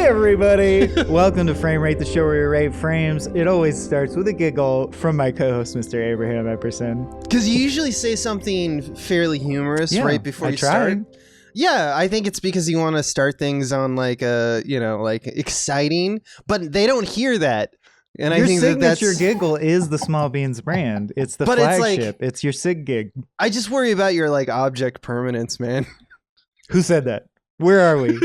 everybody. Welcome to Frame Rate, the show where we rate frames. It always starts with a giggle from my co-host, Mr. Abraham Epperson. Because you usually say something fairly humorous right before you start. Yeah, I think it's because you want to start things on like exciting, but they don't hear that. And your I think signature giggle is the Small Beans brand. It's the flagship. It's your sig gig. I just worry about your like object permanence, man. Who said that? Where are we?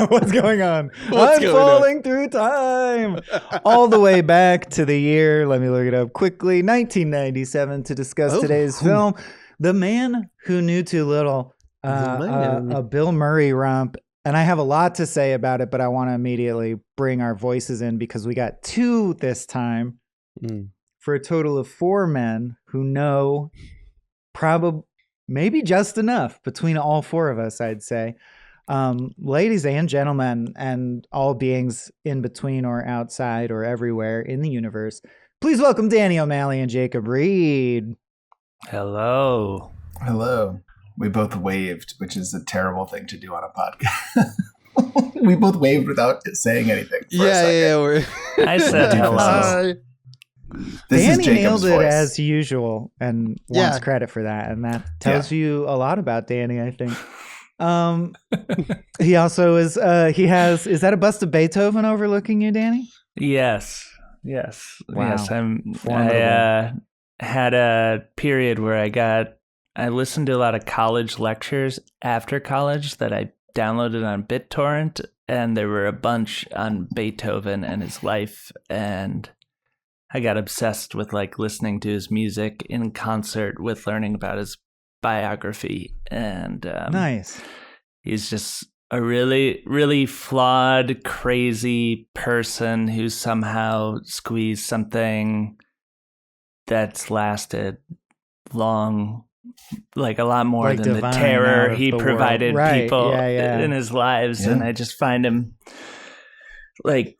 What's going on? I'm falling through time. All the way back to the year, let me look it up quickly, 1997, to discuss today's film, The Man Who Knew Too Little, a Bill Murray romp. And I have a lot to say about it, but I want to immediately bring our voices in because we got two this time for a total of four men who know probably maybe just enough between all four of us, I'd say. Ladies and gentlemen, and all beings in between or outside or everywhere in the universe, please welcome Danny O'Malley and Jacob Reed. Hello. Hello. We both waved, which is a terrible thing to do on a podcast. We both waved without saying anything. I said hello. Danny nailed it as usual and wants credit for that. And that tells you a lot about Danny, I think. He also is that a bust of Beethoven overlooking you, Danny? Yes. Wow. Yes. I had a period where I listened to a lot of college lectures after college that I downloaded on BitTorrent, and there were a bunch on Beethoven and his life, and I got obsessed with like listening to his music in concert with learning about his biography. And nice. He's just a really, really flawed, crazy person who somehow squeezed something that's lasted long, like a lot more like than the terror he provided people in his lives. And I just find him like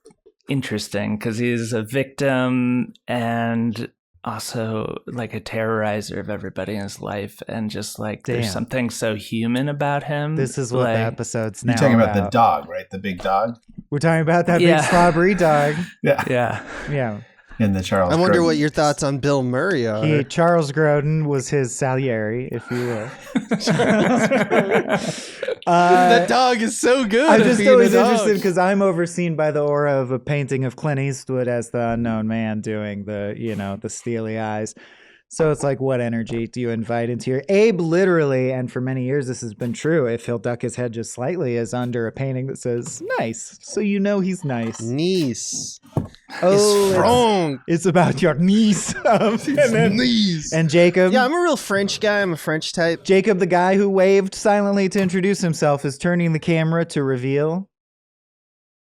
interesting because he's a victim and also like a terrorizer of everybody in his life, and just like there's something so human about him. This is what the episode's now. You're talking about the dog, right? The big dog. We're talking about that big slobbery dog. Yeah. In the Charles. I wonder Grodin. what your thoughts on Bill Murray are. Charles Grodin was his Salieri, if you will. That dog is so good. I'm just always interested because I'm overseen by the aura of a painting of Clint Eastwood as the unknown man doing the steely eyes. So it's like, what energy do you invite into your... Abe literally, and for many years this has been true, if he'll duck his head just slightly, is under a painting that says, nice. So you know he's nice. Niece. Oh, strong. It's about your niece. Niece. And Jacob. Yeah, I'm a real French guy. I'm a French type. Jacob, the guy who waved silently to introduce himself, is turning the camera to reveal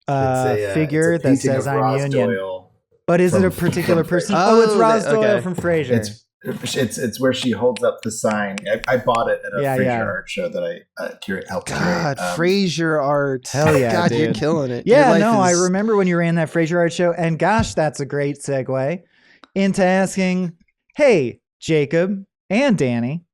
a figure that says I'm Union. Doyle. But is it a particular person? Oh, it's Roz Doyle from Frasier. It's where she holds up the sign. I bought it at a Frasier art show that I helped curate. God, Frasier art. Hell yeah, God, dude. you're killing it. Yeah, I remember when you ran that Frasier art show, and gosh, that's a great segue into asking, hey, Jacob and Danny.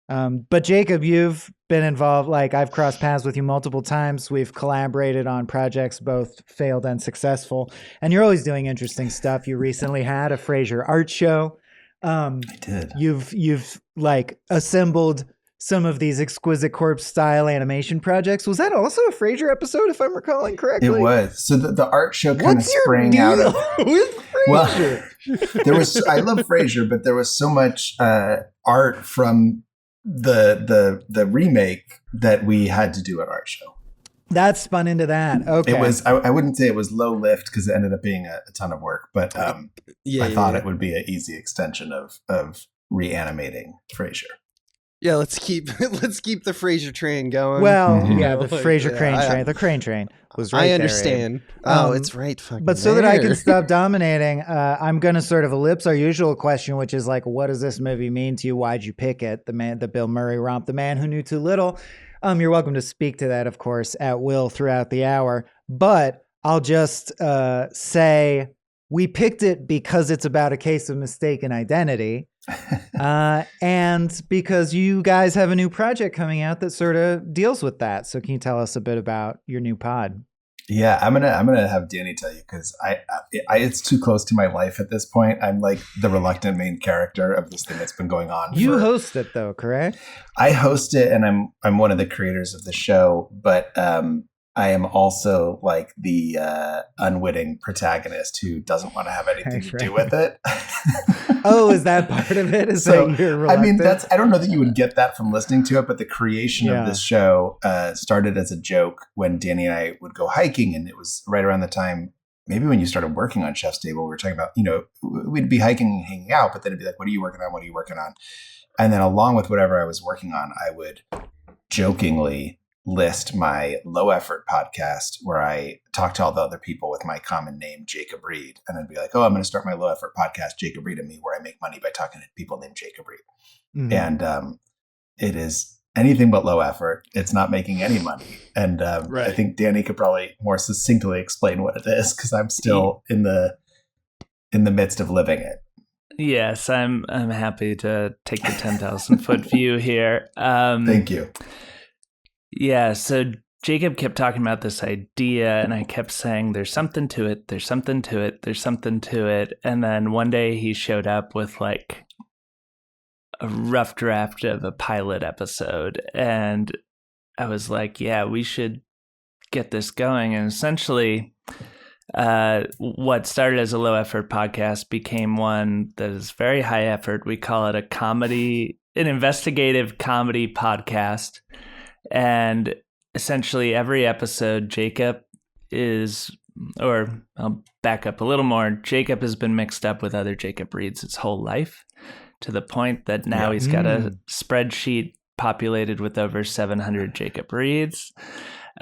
But Jacob, you've been involved, like I've crossed paths with you multiple times. We've collaborated on projects, both failed and successful. And you're always doing interesting stuff. You recently had a Frasier art show. I did. You've like assembled some of these exquisite corpse style animation projects. Was that also a Frasier episode, if I'm recalling correctly? It was. So the art show kind of sprang out of with Frasier. Well, there was. I love Frasier, but there was so much art from the remake that we had to do an art show. That spun into that. Okay. It was. I wouldn't say it was low lift because it ended up being a ton of work, but I thought it would be an easy extension of reanimating Frasier. Yeah, let's keep the Frasier train going. Well, the Frasier train. The crane train was right there. I understand. It's right fucking But so that I can stop dominating, I'm going to sort of ellipse our usual question, which is like, what does this movie mean to you? Why'd you pick it? The Bill Murray romp, The Man Who Knew Too Little. You're welcome to speak to that, of course, at will throughout the hour. But I'll just say we picked it because it's about a case of mistaken identity. And because you guys have a new project coming out that sort of deals with that. So can you tell us a bit about your new pod? Yeah, I'm gonna have Danny tell you because I it's too close to my life at this point. I'm like the reluctant main character of this thing that's been going on. You host it though, correct? I host it, and I'm one of the creators of the show, but I am also like the unwitting protagonist who doesn't want to have anything to do with it. Oh, is that part of it? Is so, that you're reluctant? I mean, I don't know that you would get that from listening to it, but the creation of this show started as a joke when Danny and I would go hiking, and it was right around the time, maybe when you started working on Chef's Table, we were talking about, we'd be hiking and hanging out, but then it'd be like, what are you working on? What are you working on? And then along with whatever I was working on, I would jokingly list my low effort podcast where I talk to all the other people with my common name, Jacob Reed. And I'd be like, oh, I'm going to start my low effort podcast, Jacob Reed and Me, where I make money by talking to people named Jacob Reed. Mm-hmm. And it is anything but low effort. It's not making any money. And I think Danny could probably more succinctly explain what it is, because I'm still in the midst of living it. Yes, I'm happy to take the 10,000 foot view here. Thank you. Yeah, so Jacob kept talking about this idea, and I kept saying, there's something to it, there's something to it, there's something to it. And then one day he showed up with like a rough draft of a pilot episode. And I was like, yeah, we should get this going. And essentially, what started as a low effort podcast became one that is very high effort. We call it an investigative comedy podcast. And essentially every episode, Jacob I'll back up a little more. Jacob has been mixed up with other Jacob Reeds his whole life, to the point that now he's got a spreadsheet populated with over 700 Jacob Reeds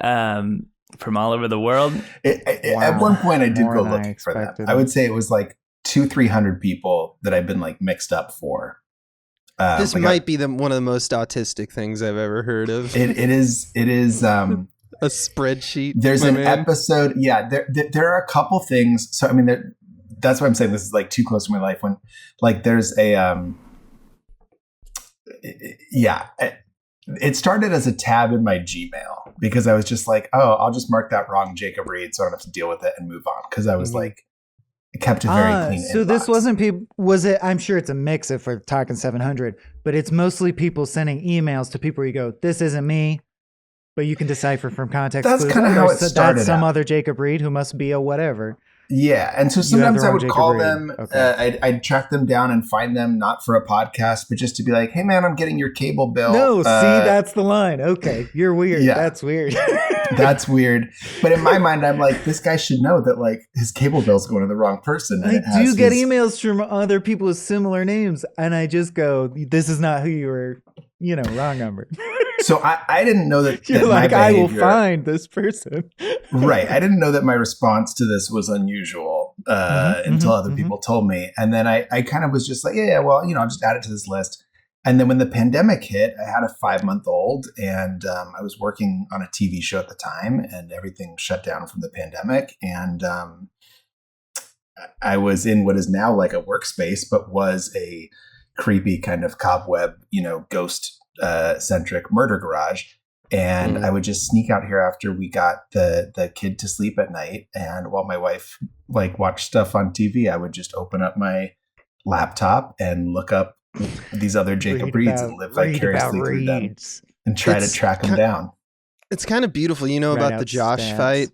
from all over the world. At one point, I did go looking for that. I would say it was like 200-300 people that I've been like mixed up for. This might be one of the most autistic things I've ever heard of. It is. A spreadsheet. There's an episode. Yeah, there are a couple things. So I mean, that's why I'm saying this is like too close to my life. When like there's a it started as a tab in my Gmail because I was just like, oh, I'll just mark that wrong, Jacob Reed, so I don't have to deal with it and move on. Because I was like. It kept a very clean inbox. So this wasn't people, was it? I'm sure it's a mix if we're talking 700, but it's mostly people sending emails to people where you go, this isn't me, but you can decipher from context. That's kind of how it started. That's some other Jacob Reed who must be a whatever. Yeah, and so sometimes I would call them, I'd track them down and find them, not for a podcast, but just to be like, hey man, I'm getting your cable bill. No, see, that's the line. Okay, you're weird. Yeah. That's weird. That's weird. But in my mind, I'm like, this guy should know that like his cable bill's going to the wrong person. And I do get emails from other people with similar names, and I just go, this is not who you were, wrong number. So I didn't know that. You're like, I will find this person. Right. I didn't know that my response to this was unusual until other people told me. And then I kind of was just like, yeah, well, I'll just add it to this list. And then when the pandemic hit, I had a 5-month-old and I was working on a TV show at the time and everything shut down from the pandemic. And I was in what is now like a workspace, but was a creepy kind of cobweb, ghost centric murder garage. And I would just sneak out here after we got the kid to sleep at night. And while my wife like watched stuff on TV, I would just open up my laptop and look up these other Jacob Reeds and live vicariously through them and try to track them down. It's kind of beautiful. About the Josh fight,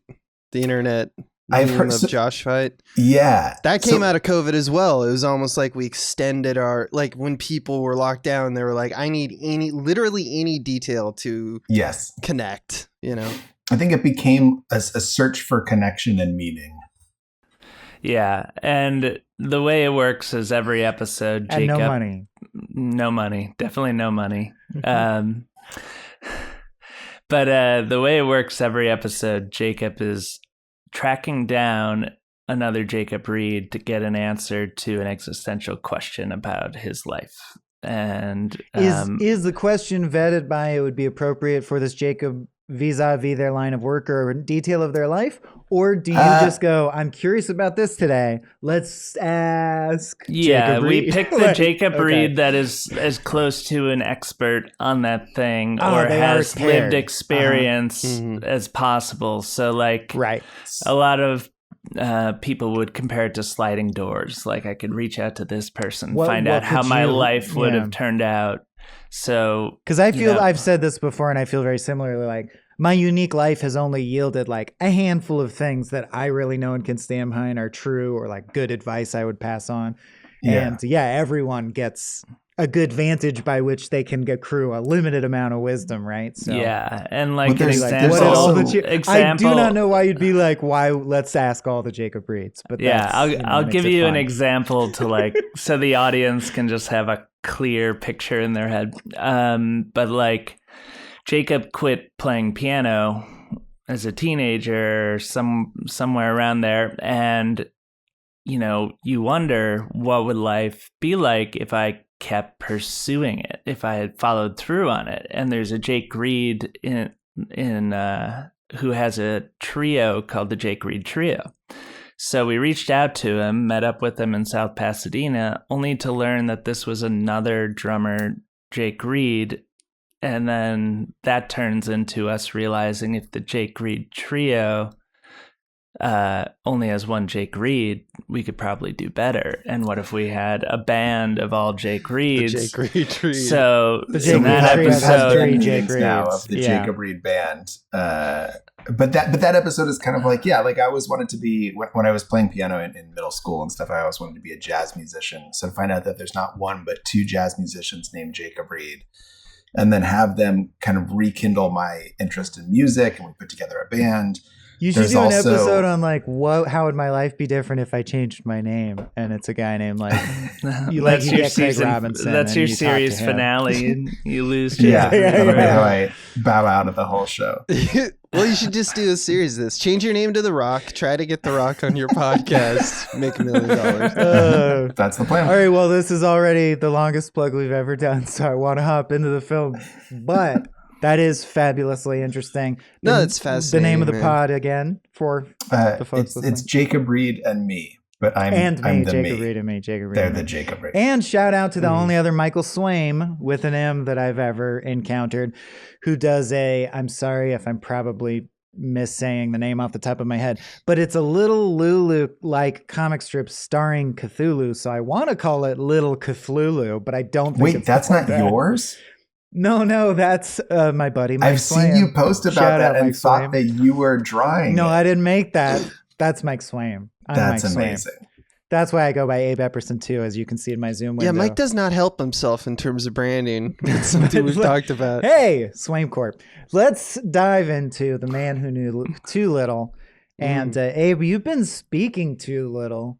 the internet. I've heard of Josh fight. Yeah. That came out of COVID as well. It was almost like we extended our, like when people were locked down, they were like, I need literally any detail to connect, I think it became a search for connection and meaning. Yeah. And the way it works is every episode, Jacob. And no money. No money. Definitely no money. But the way it works every episode, Jacob is tracking down another Jacob Reed to get an answer to an existential question about his life. And is the question vetted by it would be appropriate for this Jacob vis-a-vis their line of work or a detail of their life? Or do you just go, I'm curious about this today. Let's ask Jacob Reed. We picked the Jacob Reed that is as close to an expert on that thing or has lived experience as possible. So like a lot of people would compare it to sliding doors. Like I could reach out to this person, find out how my life would have turned out. So, because I feel I've said this before and I feel very similarly, like my unique life has only yielded like a handful of things that I really know and can stand behind are true or like good advice I would pass on. And everyone gets a good vantage by which they can accrue a limited amount of wisdom, right? So and like an example, I do not know why you'd be like, why let's ask all the Jacob Reeds. But I'll give you an example to like so the audience can just have a clear picture in their head. But like Jacob quit playing piano as a teenager, somewhere around there, and you wonder what would life be like if I kept pursuing it, if I had followed through on it. And there's a Jake Reed in who has a trio called the Jake Reed Trio. So we reached out to him, met up with him in South Pasadena, only to learn that this was another drummer, Jake Reed. And then that turns into us realizing if the Jake Reed Trio only has one Jake Reed, we could probably do better. And what if we had a band of all Jake Reeds? The Jake Reed Trio. So in that episode now of the Jacob Reed band. But that episode is kind of like, like I always wanted to be, when I was playing piano in middle school and stuff, I always wanted to be a jazz musician. So to find out that there's not one but two jazz musicians named Jacob Reed, and then have them kind of rekindle my interest in music, and we put together a band. You should do an episode on like how would my life be different if I changed my name, and it's a guy named like that's your season. Robinson. That's your series finale, and you lose. That'll be how I bow out of the whole show. Well, you should just do a series of this. Change your name to The Rock. Try to get The Rock on your podcast. Make $1 million. That's the plan. All right. Well, this is already the longest plug we've ever done, so I want to hop into the film. But that is fabulously interesting. It's fascinating. The name of the pod again for the folks listening. It's Jacob Reed and me. But I'm the Jacob Reed and me. Jacob Reed. They're the Jacob Reed. And shout out to the only other Michael Swaim with an M that I've ever encountered, who does I'm sorry if I'm probably missaying the name off the top of my head, but it's a Little Lulu-like comic strip starring Cthulhu. So I want to call it Little Cthulhu, but I don't think Wait, that's not yours? No, that's my buddy Mike I've Swaim. Seen you post about that and thought that you were drawing. No, I didn't make that. That's Mike Swaim. That's amazing. That's why I go by Abe Epperson too, as you can see in my Zoom window. Yeah, Mike does not help himself in terms of branding. That's something we've talked about. Hey, Swaim Corp. Let's dive into The Man Who Knew Too Little. And Abe, you've been speaking too little.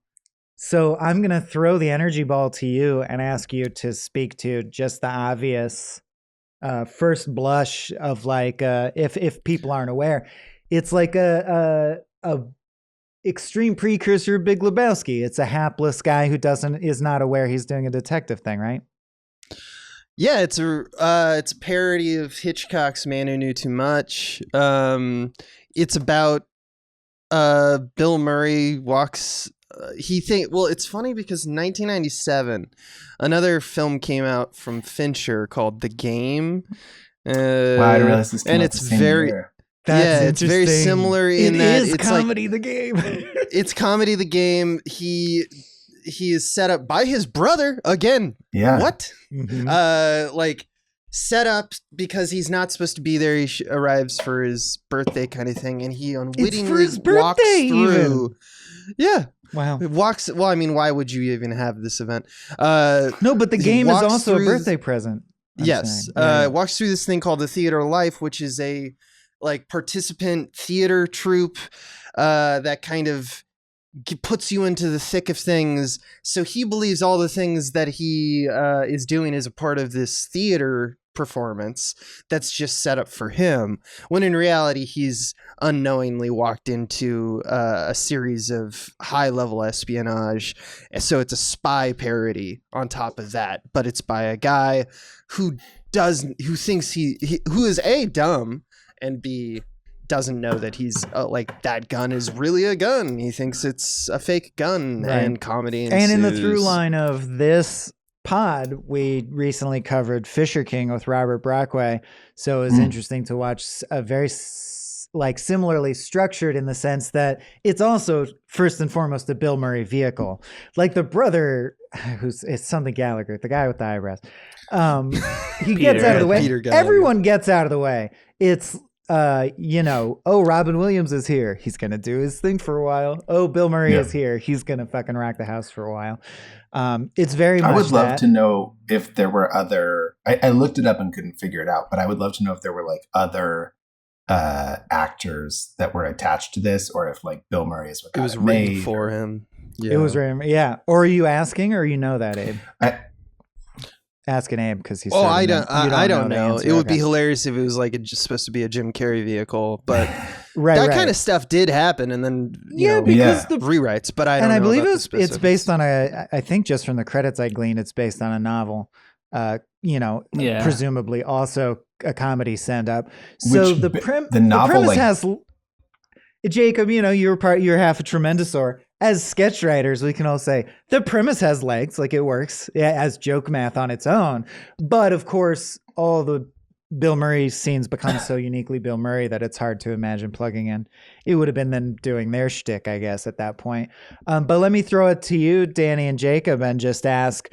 So I'm going to throw the energy ball to you and ask you to speak to just the obvious first blush of like, if people aren't aware, it's like a extreme precursor of Big Lebowski. It's a hapless guy who is not aware he's doing a detective thing, right? Yeah, it's a parody of Hitchcock's Man Who Knew Too Much. It's about Bill Murray walks. It's funny because in 1997, another film came out from Fincher called The Game. Wow, I didn't realize this came out it's the same very. year. It's very similar in that it's comedy. Like, The Game. It's comedy. The Game. He is set up by his brother again. Yeah. What? Mm-hmm. Like set up because he's not supposed to be there. He arrives for his birthday kind of thing, and he unwittingly walks through. Yeah. Wow. Well, I mean, why would you even have this event? No, but The Game is also a birthday present. Yes. Walks through this thing called the Theater of Life, which is a like participant theater troupe that kind of puts you into the thick of things. So he believes all the things that he is doing is a part of this theater performance that's just set up for him, when in reality he's unknowingly walked into a series of high-level espionage. So it's a spy parody on top of that, but it's by a guy who is dumb and B, doesn't know that he's like that gun is really a gun. He thinks it's a fake gun, and comedy ensues. And in the through line of this pod, we recently covered Fisher King with Robert Brockway, so it was interesting to watch a very like similarly structured in the sense that it's also first and foremost a Bill Murray vehicle. Like the brother, it's something Gallagher, the guy with the eyebrows. He gets out of the way. Everyone gets out of the way. It's Robin Williams is here. He's going to do his thing for a while. Oh, Bill Murray is here. He's going to fucking rock the house for a while. It's very much I would love to know if there were other, I looked it up and couldn't figure it out, but I would love to know if there were like other actors that were attached to this, or if like Bill Murray is what got it was written for him. Yeah. It was written. Yeah. Or are you asking, or you know that, Abe? Asking Abe because he's. I don't know. It would be hilarious if it was like just supposed to be a Jim Carrey vehicle, but that kind of stuff did happen, and then because the rewrites. But I believe it's based on I think just from the credits I gleaned, it's based on a novel. Presumably also a comedy send up. So the premise has. Jacob, you're half a tremendosaur. As sketch writers, we can all say the premise has legs, like it works as joke math on its own. But of course, all the Bill Murray scenes become so uniquely Bill Murray that it's hard to imagine plugging in. It would have been them doing their shtick, I guess, at that point. But let me throw it to you, Danny and Jacob, and just ask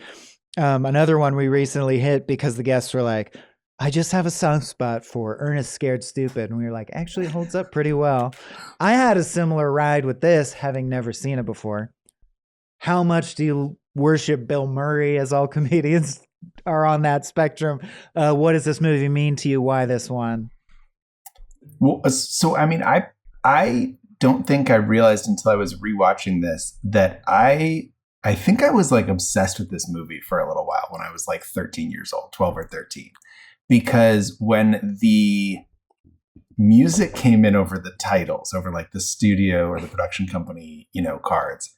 another one we recently hit because the guests were like, I just have a soft spot for Ernest Scared Stupid. And we were like, actually it holds up pretty well. I had a similar ride with this, having never seen it before. How much do you worship Bill Murray, as all comedians are on that spectrum? What does this movie mean to you? Why this one? Well, so, I mean, I don't think I realized until I was rewatching this that I think I was like obsessed with this movie for a little while when I was like 13 years old, 12 or 13. Because when the music came in over the titles, over like the studio or the production company, cards,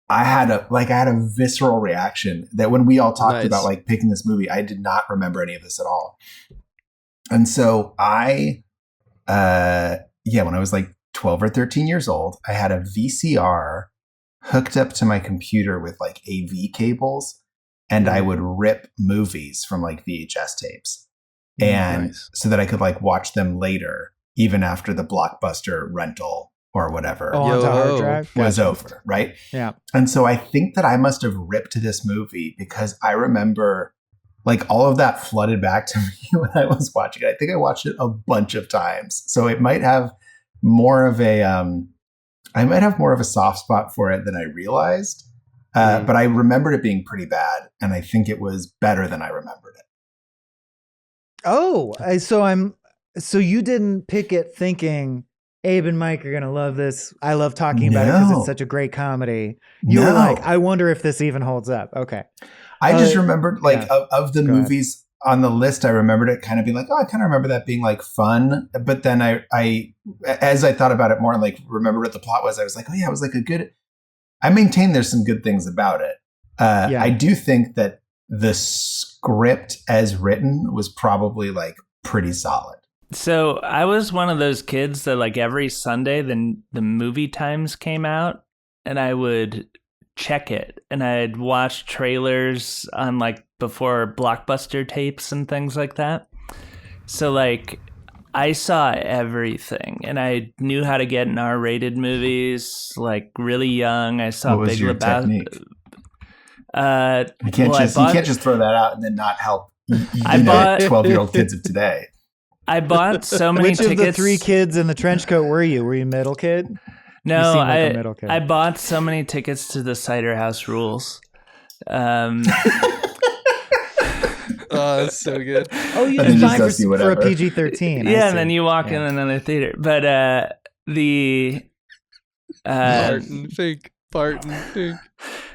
I had a visceral reaction that when we all talked about like picking this movie, I did not remember any of this at all. And so when I was like 12 or 13 years old, I had a VCR hooked up to my computer with like AV cables, and I would rip movies from like VHS tapes. And so that I could like watch them later, even after the Blockbuster rental or whatever was over. Right. Yeah. And so I think that I must have ripped this movie because I remember like all of that flooded back to me when I was watching it. I think I watched it a bunch of times. So it might have more of a, soft spot for it than I realized. But I remembered it being pretty bad. And I think it was better than I remembered it. Oh, so you didn't pick it thinking Abe and Mike are going to love this. I love talking about it because it's such a great comedy. You were like, I wonder if this even holds up. Okay. I just remembered of the movies on the list, I remembered it kind of being like, oh, I kind of remember that being like fun. But then I as I thought about it more and like remembered what the plot was, I was like, oh yeah, it was like I maintain there's some good things about it. I do think that the script as written was probably like pretty solid. So I was one of those kids that like every Sunday the movie times came out and I would check it and I'd watch trailers on like before Blockbuster tapes and things like that. So like I saw everything and I knew how to get in R-rated movies like really young. I saw Big Lebowski. You can't just throw that out and then not help 12-year-old kids of today. I bought so many tickets. Which of the three kids in the trench coat were you? Were you middle kid? No, I bought so many tickets to the Cider House Rules. Oh, that's so good. Oh, you just buy for a PG-13. Yeah, and then you walk in another theater. But Barton Fink.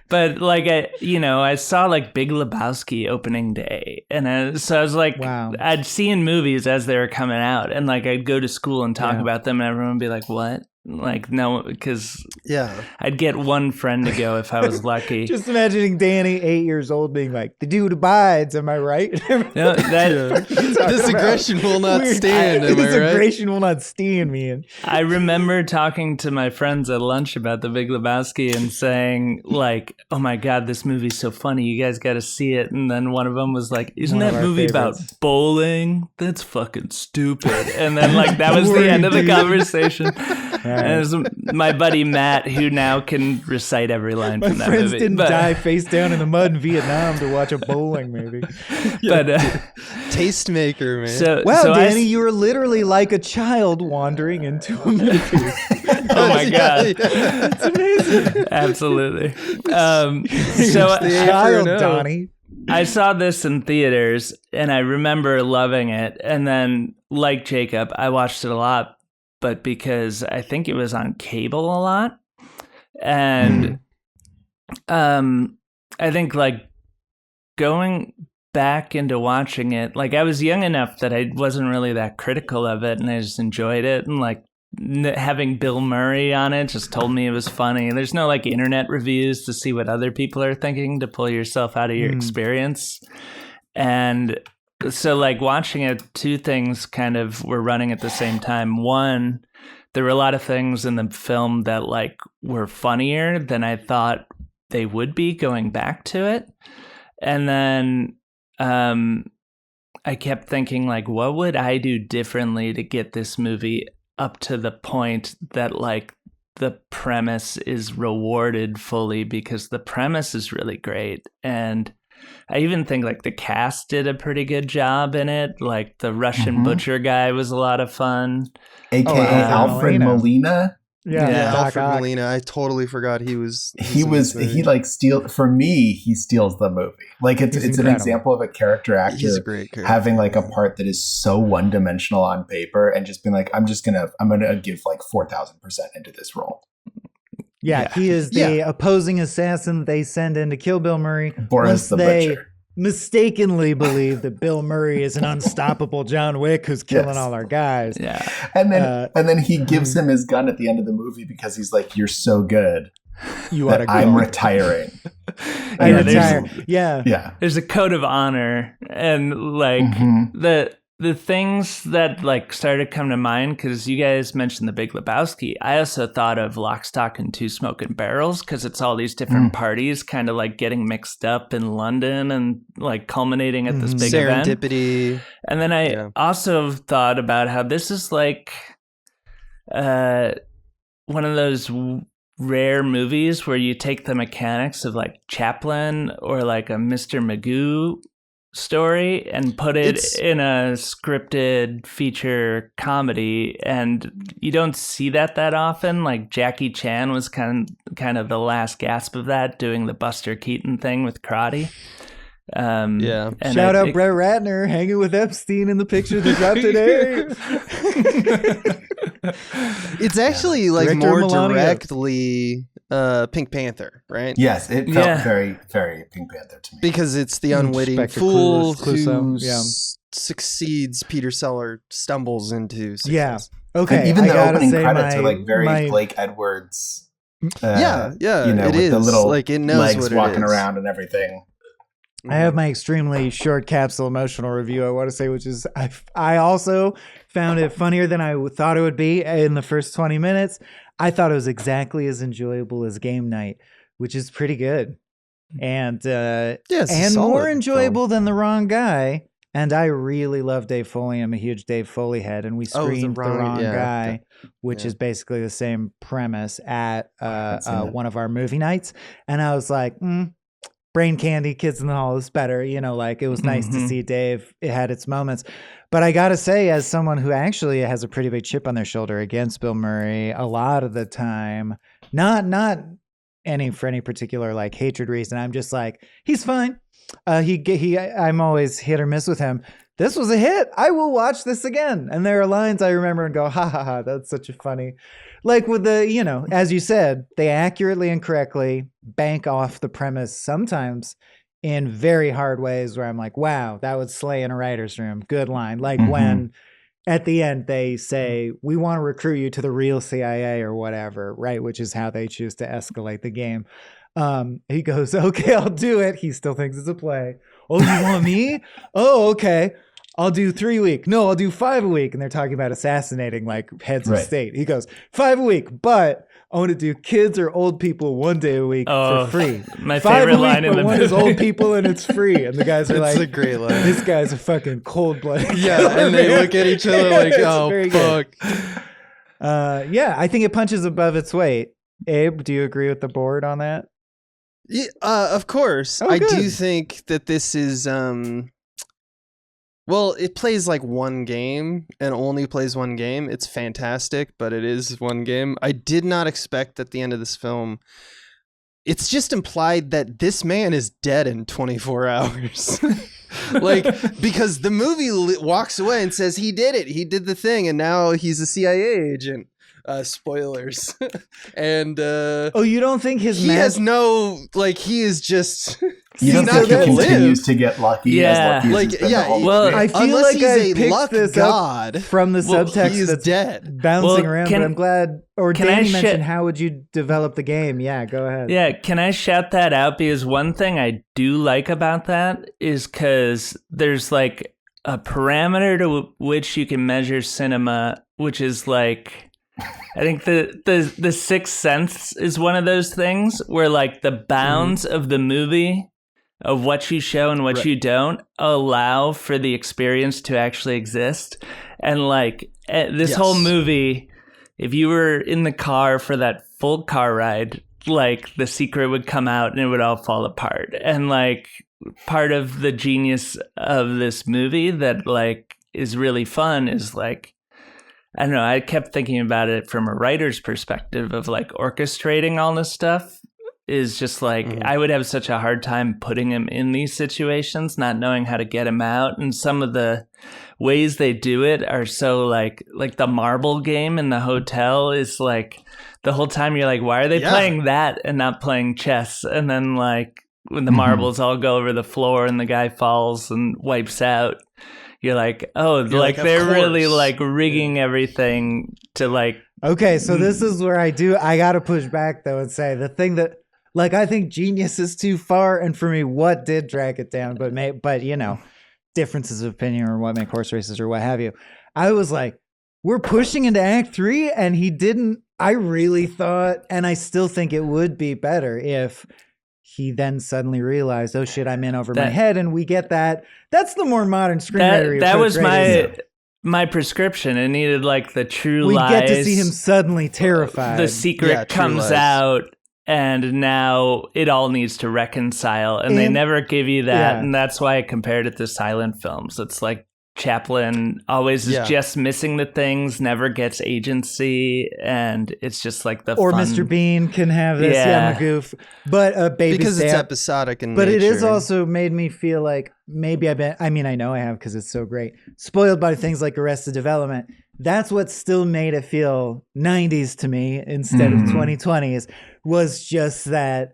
But like I saw like Big Lebowski opening day, and so I was like, wow. I'd seen movies as they were coming out, and like I'd go to school and talk about them, and everyone would be like, "What?" Like, no, because yeah, I'd get one friend to go if I was lucky. Just imagining Danny, 8 years old, being like, "The dude abides." Am I right? No, this aggression will not stand. Am this I right? aggression will not stand, man. I remember talking to my friends at lunch about The Big Lebowski and saying, like, "Oh my god, this movie's so funny. You guys got to see it." And then one of them was like, "Isn't that movie about bowling? That's fucking stupid." And then like that was the end of the conversation. And it was my buddy Matt, who now can recite every line from that movie. My friends didn't die face down in the mud in Vietnam to watch a bowling movie. But tastemaker, man. So Danny, you were literally like a child wandering into a movie. Oh my god, It's amazing. absolutely. Child, Donnie. I saw this in theaters, and I remember loving it. And then, like Jacob, I watched it a lot, but because I think it was on cable a lot. And I think like going back into watching it, like I was young enough that I wasn't really that critical of it, and I just enjoyed it. And like having Bill Murray on it just told me it was funny. There's no like internet reviews to see what other people are thinking to pull yourself out of your experience. And so like watching it, two things kind of were running at the same time. One, there were a lot of things in the film that like were funnier than I thought they would be going back to it. And then I kept thinking like, what would I do differently to get this movie up to the point that like the premise is rewarded fully, because the premise is really great. And I even think like the cast did a pretty good job in it. Like the Russian butcher guy was a lot of fun. AKA Alfred Molina. Yeah, Alfred Molina. I totally forgot he was. He like steals the movie. Like it's an example of a character actor. He's a great character. Having like a part that is so one dimensional on paper and just being like, I'm gonna give like 4,000% into this role. Yeah, he is the opposing assassin they send in to kill Bill Murray. Boris the Butcher. Mistakenly believe that Bill Murray is an unstoppable John Wick who's killing all our guys. Yeah. And then he gives him his gun at the end of the movie because he's like, "You're so good. I'm retiring." I retire. Yeah. There's a code of honor, and like the things that like started to come to mind, because you guys mentioned The Big Lebowski. I also thought of Lock, Stock, and Two Smoking Barrels, because it's all these different parties kind of like getting mixed up in London and like culminating at this big serendipity. event. And then I also thought about how this is like one of those rare movies where you take the mechanics of like Chaplin or like a Mr. Magoo story and put it in a scripted feature comedy, and you don't see that often. Like Jackie Chan was kind of the last gasp of that, doing the Buster Keaton thing with karate. And shout out Brett Ratner hanging with Epstein in the picture that dropped today. It's actually like Director more Melania. directly Pink Panther, right? Yes, it felt very, very Pink Panther to me. Because it's the unwitting Inspector fool Clouseau. who succeeds. Peter Sellers stumbles into success. Yeah. Okay. And even the opening say credits are like very Blake Edwards. You know, it with is. the little Like it knows legs what walking it is. around and everything. I have my extremely short capsule emotional review, I want to say, which is I also found it funnier than I thought it would be in the first 20 minutes. I thought it was exactly as enjoyable as Game Night, which is pretty good. And and more enjoyable than The Wrong Guy. And I really love Dave Foley. I'm a huge Dave Foley head. And we screened The Wrong Guy, which is basically the same premise at one of our movie nights. And I was like, Brain Candy, Kids in the Hall is better. You know, like it was nice to see Dave. It had its moments. But I got to say, as someone who actually has a pretty big chip on their shoulder against Bill Murray a lot of the time, not for any particular like hatred reason, I'm just like, he's fine. I'm always hit or miss with him. This was a hit. I will watch this again. And there are lines I remember and go, ha ha ha, that's such a funny. Like with the, as you said, they accurately and correctly bank off the premise sometimes in very hard ways where I'm like, wow, that would slay in a writer's room. Good line. Like when at the end they say, we want to recruit you to the real CIA or whatever, right? Which is how they choose to escalate the game. He goes, okay, I'll do it. He still thinks it's a play. Oh, you want me? Oh, okay. I'll do 3 weeks. No, I'll do 5 a week. And they're talking about assassinating like heads of state. He goes, 5 a week, but I want to do kids or old people 1 day a week for free. My favorite line in the one movie is old people and it's free. And the guys are It's like, a great line. this guy's a fucking cold-blooded Yeah, killer, and they man. look at each other like, oh, very fuck. Yeah, I think it punches above its weight. Abe, do you agree with the board on that? Yeah, of course. Oh, I do good. think that this is well, it plays like one game and only plays one game. It's fantastic, but it is one game. I did not expect at the end of this film. It's just implied that this man is dead in 24 hours. Like, because the movie walks away and says he did it. He did the thing, and now he's a CIA agent. Spoilers. And You don't think his he has no, like, he is just You don't he's think not he gonna continues live. to get lucky? Yeah. as lucky as Like, he's been yeah, the whole well, experience? I feel Unless like he's I a picked luck this god. up from the Well, subtext he is that's dead. bouncing Well, around, can- but I'm glad. Or can I Danny sh- mentioned, how would you develop the game? Yeah, go ahead. Yeah, can I shout that out? Because one thing I do like about that is because there's like a parameter to which you can measure cinema, which is like, I think the Sixth Sense is one of those things where like the bounds of the movie of what you show and what you don't allow for the experience to actually exist. And like this whole movie, if you were in the car for that full car ride, like the secret would come out and it would all fall apart. And like part of the genius of this movie that like is really fun is like, I don't know, I kept thinking about it from a writer's perspective of like orchestrating all this stuff is just like, I would have such a hard time putting him in these situations, not knowing how to get him out. And some of the ways they do it are so like the marble game in the hotel is like the whole time you're like, why are they playing that and not playing chess? And then like when the marbles all go over the floor and the guy falls and wipes out, you're like, oh, You're like like, of they're really course. like rigging everything to like. Okay, so this is where I got to push back though and say the thing that, like, I think genius is too far, and for me, what did drag it down? But you know, differences of opinion or what make horse races or what have you. I was like, we're pushing into Act 3, and he didn't. I really thought, and I still think it would be better if he then suddenly realized, oh shit, I'm in over my head, and we get that. That's the more modern screenwriter. That was right? my prescription. It needed like the true We lies. get to see him suddenly terrified. The secret True comes lies. out, and now it all needs to reconcile, and they never give you that, and that's why I compared it to silent films. It's like Chaplin always is just missing the things, never gets agency, and it's just like the or fun. Mr. Bean can have this, Magoof. But Baby Because it's Step, episodic in but nature. it is also made me feel like maybe I know I have because it's so great. Spoiled by things like Arrested Development. That's what still made it feel 90s to me instead of 2020s, was just that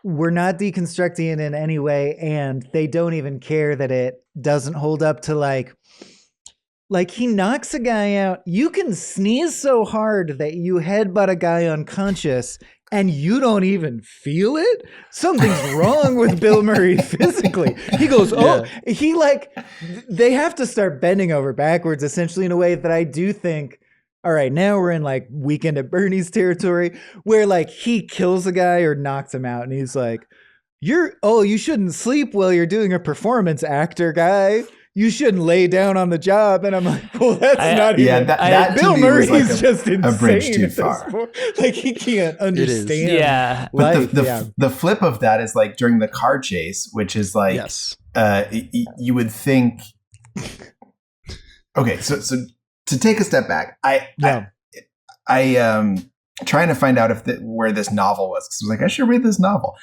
we're not deconstructing it in any way, and they don't even care that it doesn't hold up to like he knocks a guy out. You can sneeze so hard that you headbutt a guy unconscious and you don't even feel it. Something's wrong with Bill Murray physically. He goes, he like, they have to start bending over backwards essentially in a way that I do think, all right, now we're in like Weekend at Bernie's territory where like he kills a guy or knocks him out and he's like, you shouldn't sleep while you're doing a performance, actor guy. You shouldn't lay down on the job. And I'm like, well, that's not even. That Bill to me was Murray's like just insane. a bridge too at this far. point. Like he can't understand. Yeah. But life. the flip of that is like during the car chase, which is like, you would think. Okay, so to take a step back, I trying to find out where this novel was. 'Cause I was like, I should read this novel.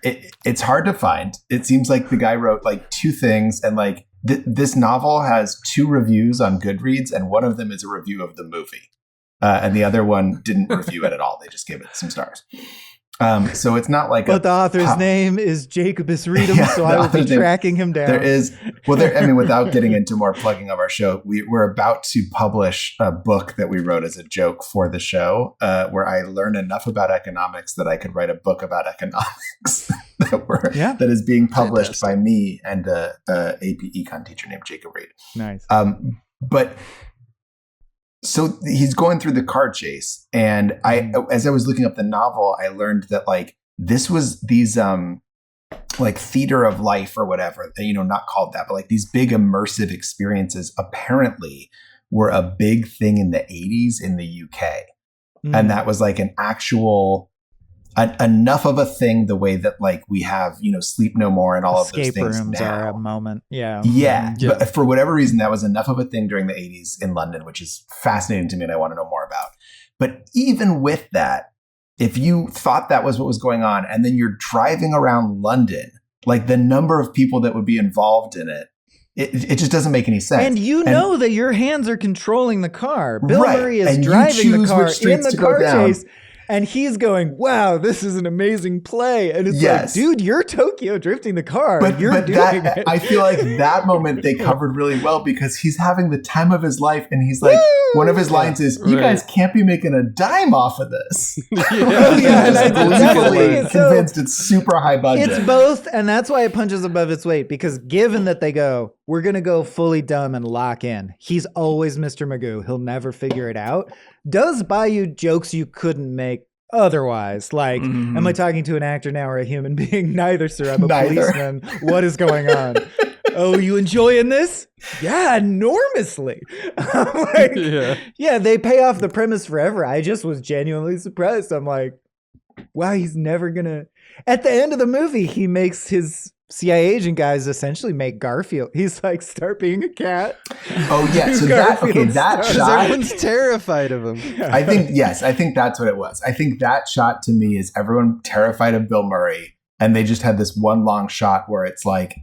It's hard to find. It seems like the guy wrote like 2 things, and like this novel has 2 reviews on Goodreads, and one of them is a review of the movie, and the other one didn't review it at all. They just gave it some stars. So it's not like but the author's name is Jacobus Reedham, so I will be tracking him down. There is, without getting into more plugging of our show, we're about to publish a book that we wrote as a joke for the show, where I learned enough about economics that I could write a book about economics that is being published by me and a AP Econ teacher named Jacob Reed. Nice. But so he's going through the car chase, and as I was looking up the novel, I learned that like this was these like theater of life or whatever, not called that, but like these big immersive experiences apparently were a big thing in the 80s in the UK. And that was like an actual enough of a thing, the way that like we have, Sleep No More and all escape of those things rooms now. are a moment. Yeah. But for whatever reason, that was enough of a thing during the 80s in London, which is fascinating to me and I want to know more about. But even with that, if you thought that was what was going on, and then you're driving around London, like the number of people that would be involved in it, it just doesn't make any sense. And know that your hands are controlling the car. Bill Murray is driving the car in the car chase. And he's going, wow, this is an amazing play. And it's like, dude, you're Tokyo drifting the car. But doing it. I feel like that moment they covered really well, because he's having the time of his life. And he's like, one of his lines is, you guys can't be making a dime off of this. And I'm definitely convinced it's super high budget. It's both. And that's why it punches above its weight, because given that they go, we're going to go fully dumb and lock in. He's always Mr. Magoo. He'll never figure it out. Does buy you jokes you couldn't make otherwise. Like, am I talking to an actor now or a human being? Neither, sir. I'm a policeman. What is going on? Oh, you enjoying this? Yeah, enormously. They pay off the premise forever. I just was genuinely surprised. I'm like, wow, he's never going to... At the end of the movie, he makes his CIA agent guys essentially make Garfield. He's like, start being a cat. Oh yeah, so that shot. Everyone's terrified of him. I think that's what it was. I think that shot to me is everyone terrified of Bill Murray, and they just had this one long shot where it's like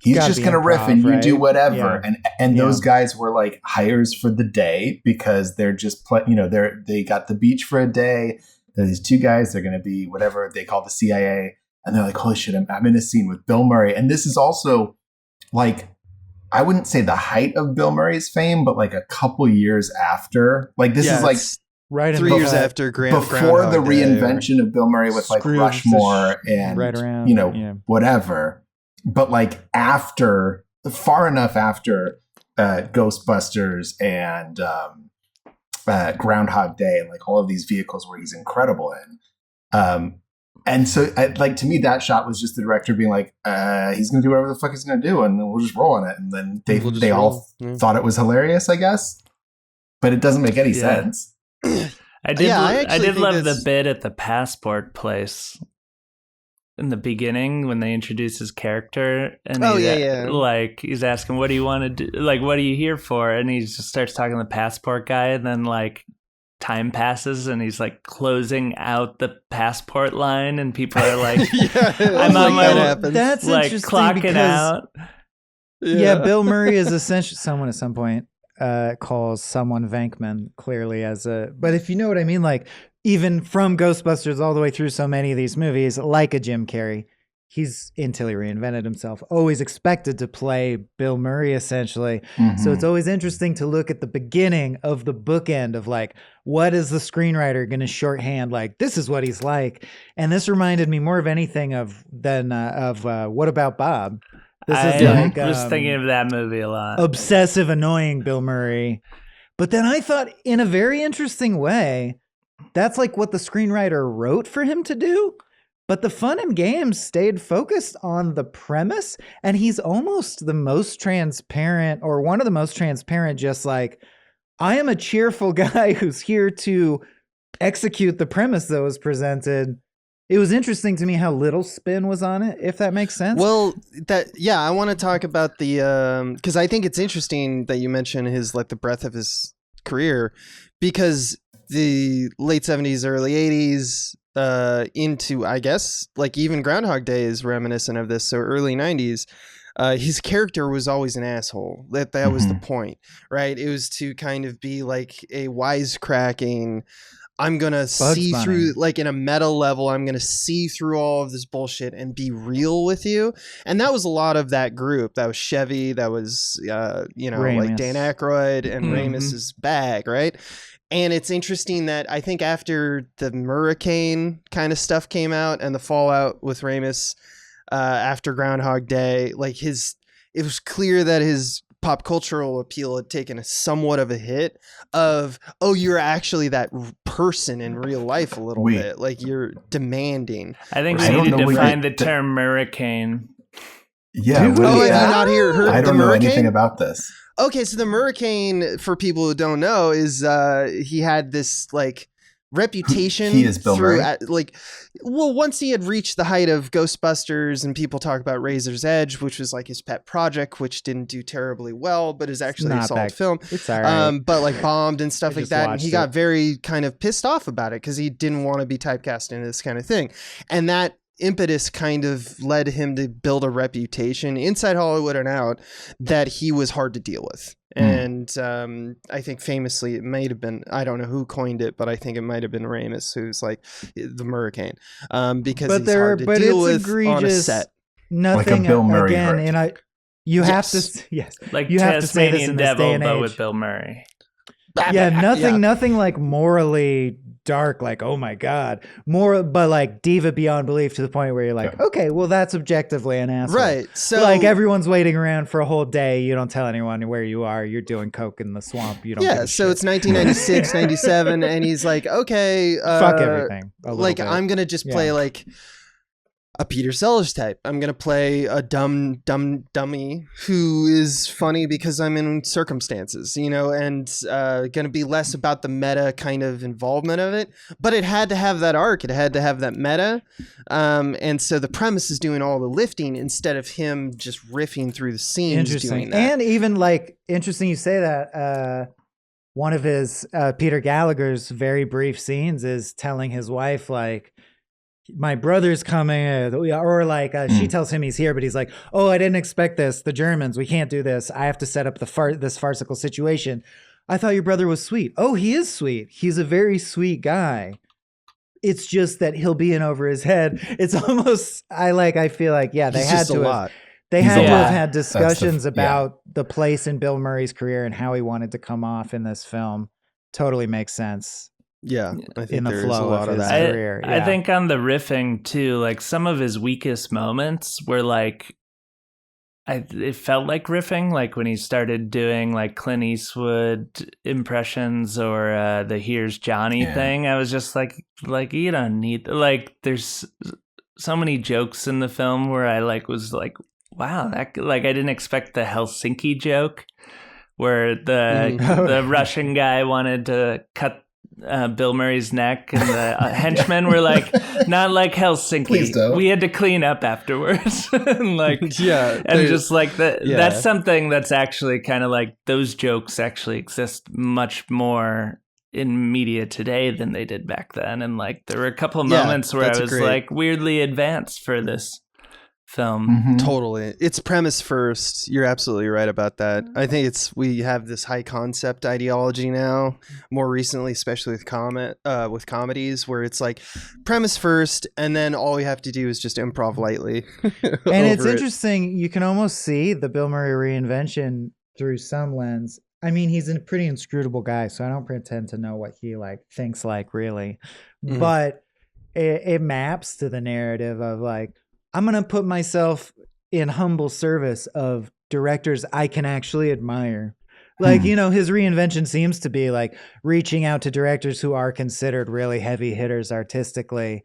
he's just gonna riff and you do whatever, and those guys were like hires for the day, because they're just they got the beach for a day. There's these two guys, they're gonna be whatever they call the CIA. And they're like, holy shit, I'm in a scene with Bill Murray. And this is also like, I wouldn't say the height of Bill Murray's fame, but like a couple years after. Like this is like right 3 years after before the reinvention of Bill Murray with like Rushmore and whatever. But like far enough after Ghostbusters and Groundhog Day and like all of these vehicles where he's incredible in. And so, to me, that shot was just the director being like, he's going to do whatever the fuck he's going to do, and then we'll just roll on it. And then they all thought it was hilarious, I guess. But it doesn't make any sense. I did love the bit at the passport place in the beginning when they introduce his character. And like, he's asking, what do you want to do? Like, what are you here for? And he just starts talking to the passport guy, and then like, time passes and he's like closing out the passport line, and people are like, I'm on my that's like clocking out. Bill Murray is essentially someone at some point calls someone Venkman clearly as a, but if you know what I mean, like even from Ghostbusters all the way through so many of these movies, like a Jim Carrey, he's, until he reinvented himself, always expected to play Bill Murray, essentially. So it's always interesting to look at the beginning of the bookend of like, what is the screenwriter going to shorthand? Like, this is what he's like. And this reminded me more of anything of What About Bob? I was thinking of that movie a lot. Obsessive, annoying Bill Murray. But then I thought, in a very interesting way, that's like what the screenwriter wrote for him to do. But the fun and games stayed focused on the premise, and he's almost the most transparent, or one of the most transparent, just like, I am a cheerful guy who's here to execute the premise that was presented. It was interesting to me how little spin was on it, if that makes sense. Well, I want to talk about the, because I think it's interesting that you mention his, like, the breadth of his career, because the late 70s, early 80s, into, I guess, like even Groundhog Day is reminiscent of this. So early 90s, his character was always an asshole. That was the point, right? It was to kind of be like a wisecracking, I'm going to see through, like in a meta level, I'm going to see through all of this bullshit and be real with you. And that was a lot of that group. That was Chevy. That was, Ramis. Like Dan Aykroyd and Ramis's bag, right? And it's interesting that I think after the Hurricane kind of stuff came out and the fallout with Ramis after Groundhog Day, like it was clear that his pop cultural appeal had taken somewhat of a hit of, oh, you're actually that person in real life a little bit. Like you're demanding. I think we need to define the term Hurricane. Yeah. Have you not heard I don't know anything about this. Okay, so the Hurricane, for people who don't know, is he had this like reputation. He is Bill Murray. Once he had reached the height of Ghostbusters, and people talk about Razor's Edge, which was like his pet project, which didn't do terribly well, but is actually a solid film. It's all right. But like bombed and stuff like that, and he got very kind of pissed off about it because he didn't want to be typecast into this kind of thing, and that impetus kind of led him to build a reputation inside Hollywood and out that he was hard to deal with. And I think famously it might have been, I don't know who coined it, but I think it might have been Ramis, who's like the Hurricane, because he's hard to deal with on a set. Nothing like a Bill Murray again, and you have to like you have to say this in this day Devil, and but age. with Bill Murray. Yeah, nothing like morally dark, like, oh my God, more, but like diva beyond belief to the point where you're like, okay, well, that's objectively an asshole. Right. So like everyone's waiting around for a whole day. You don't tell anyone where you are. You're doing coke in the swamp. You don't. Yeah. So it's 1996, 97. And he's like, okay, fuck everything. Like, I'm going to just play like a Peter Sellers type. I'm going to play a dumb dummy who is funny because I'm in circumstances, and going to be less about the meta kind of involvement of it. But it had to have that arc. It had to have that meta. And so the premise is doing all the lifting instead of him just riffing through the scenes doing that. And even like, interesting you say that, one of his, Peter Gallagher's very brief scenes is telling his wife, like, my brother's coming, or like she tells him he's here, but he's like, oh, I didn't expect this. The Germans, we can't do this. I have to set up this farcical situation. I thought your brother was sweet. Oh, he is sweet. He's a very sweet guy. It's just that he'll be in over his head. It's almost, I feel like, they had to have, they had to have had discussions about the place in Bill Murray's career and how he wanted to come off in this film. Totally makes sense. Yeah, I think in the there's flow a lot of of his that. career. I think on the riffing too, like some of his weakest moments were like, it felt like riffing, like when he started doing like Clint Eastwood impressions or the "Here's Johnny" thing. I was just like you don't need, like, there's so many jokes in the film where I was like, wow, that, like, I didn't expect the Helsinki joke where the Russian guy wanted to cut Bill Murray's neck, and the henchmen were like, not like Helsinki. Please don't. We had to clean up afterwards. And like, and just like that. Yeah. That's something that's actually kind of like, those jokes actually exist much more in media today than they did back then. And like, there were a couple of moments where I was like weirdly advanced for this film. Totally. It's premise first. You're absolutely right about that. I think we have this high concept ideology now, more recently, especially with comedies, where it's like premise first, and then all we have to do is just improv lightly. And it's interesting. You can almost see the Bill Murray reinvention through some lens. I mean, he's a pretty inscrutable guy, so I don't pretend to know what he like thinks like really, but it maps to the narrative of like, I'm going to put myself in humble service of directors I can actually admire. Like, his reinvention seems to be like reaching out to directors who are considered really heavy hitters artistically,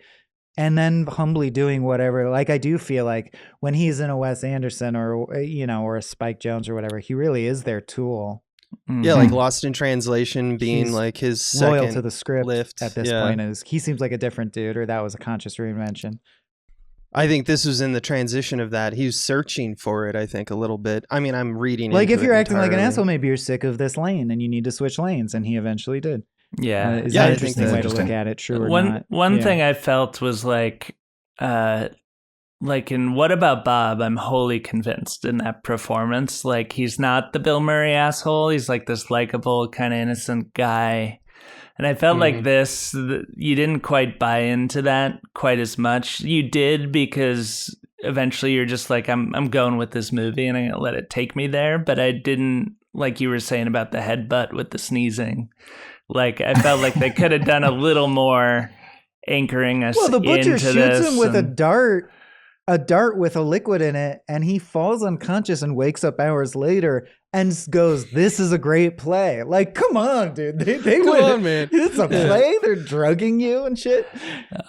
and then humbly doing whatever. Like, I do feel like when he's in a Wes Anderson or a Spike Jonze or whatever, he really is their tool. Yeah, like Lost in Translation being He's like his second loyal to the script lift at this point. He seems like a different dude, or that was a conscious reinvention. I think this was in the transition of that. He was searching for it, I think, a little bit. I mean, I'm reading like, into if you're it acting like an entirely. asshole, maybe you're sick of this lane and you need to switch lanes, and he eventually did. Yeah. Is Yeah, that I an think interesting that's way to look at it? True or not? One thing I felt was like in What About Bob, I'm wholly convinced in that performance. Like, he's not the Bill Murray asshole. He's like this likable, kind of innocent guy. And I felt like this, you didn't quite buy into that quite as much. You did because eventually you're just like, I'm going with this movie and I'm going to let it take me there. But I didn't, like you were saying about the headbutt with the sneezing. Like, I felt like they could have done a little more anchoring us into this. Well, the butcher shoots him with a dart with a liquid in it, and he falls unconscious and wakes up hours later and goes, "This is a great play." Like, come on, dude. Come on, man. It's a play. They're drugging you and shit.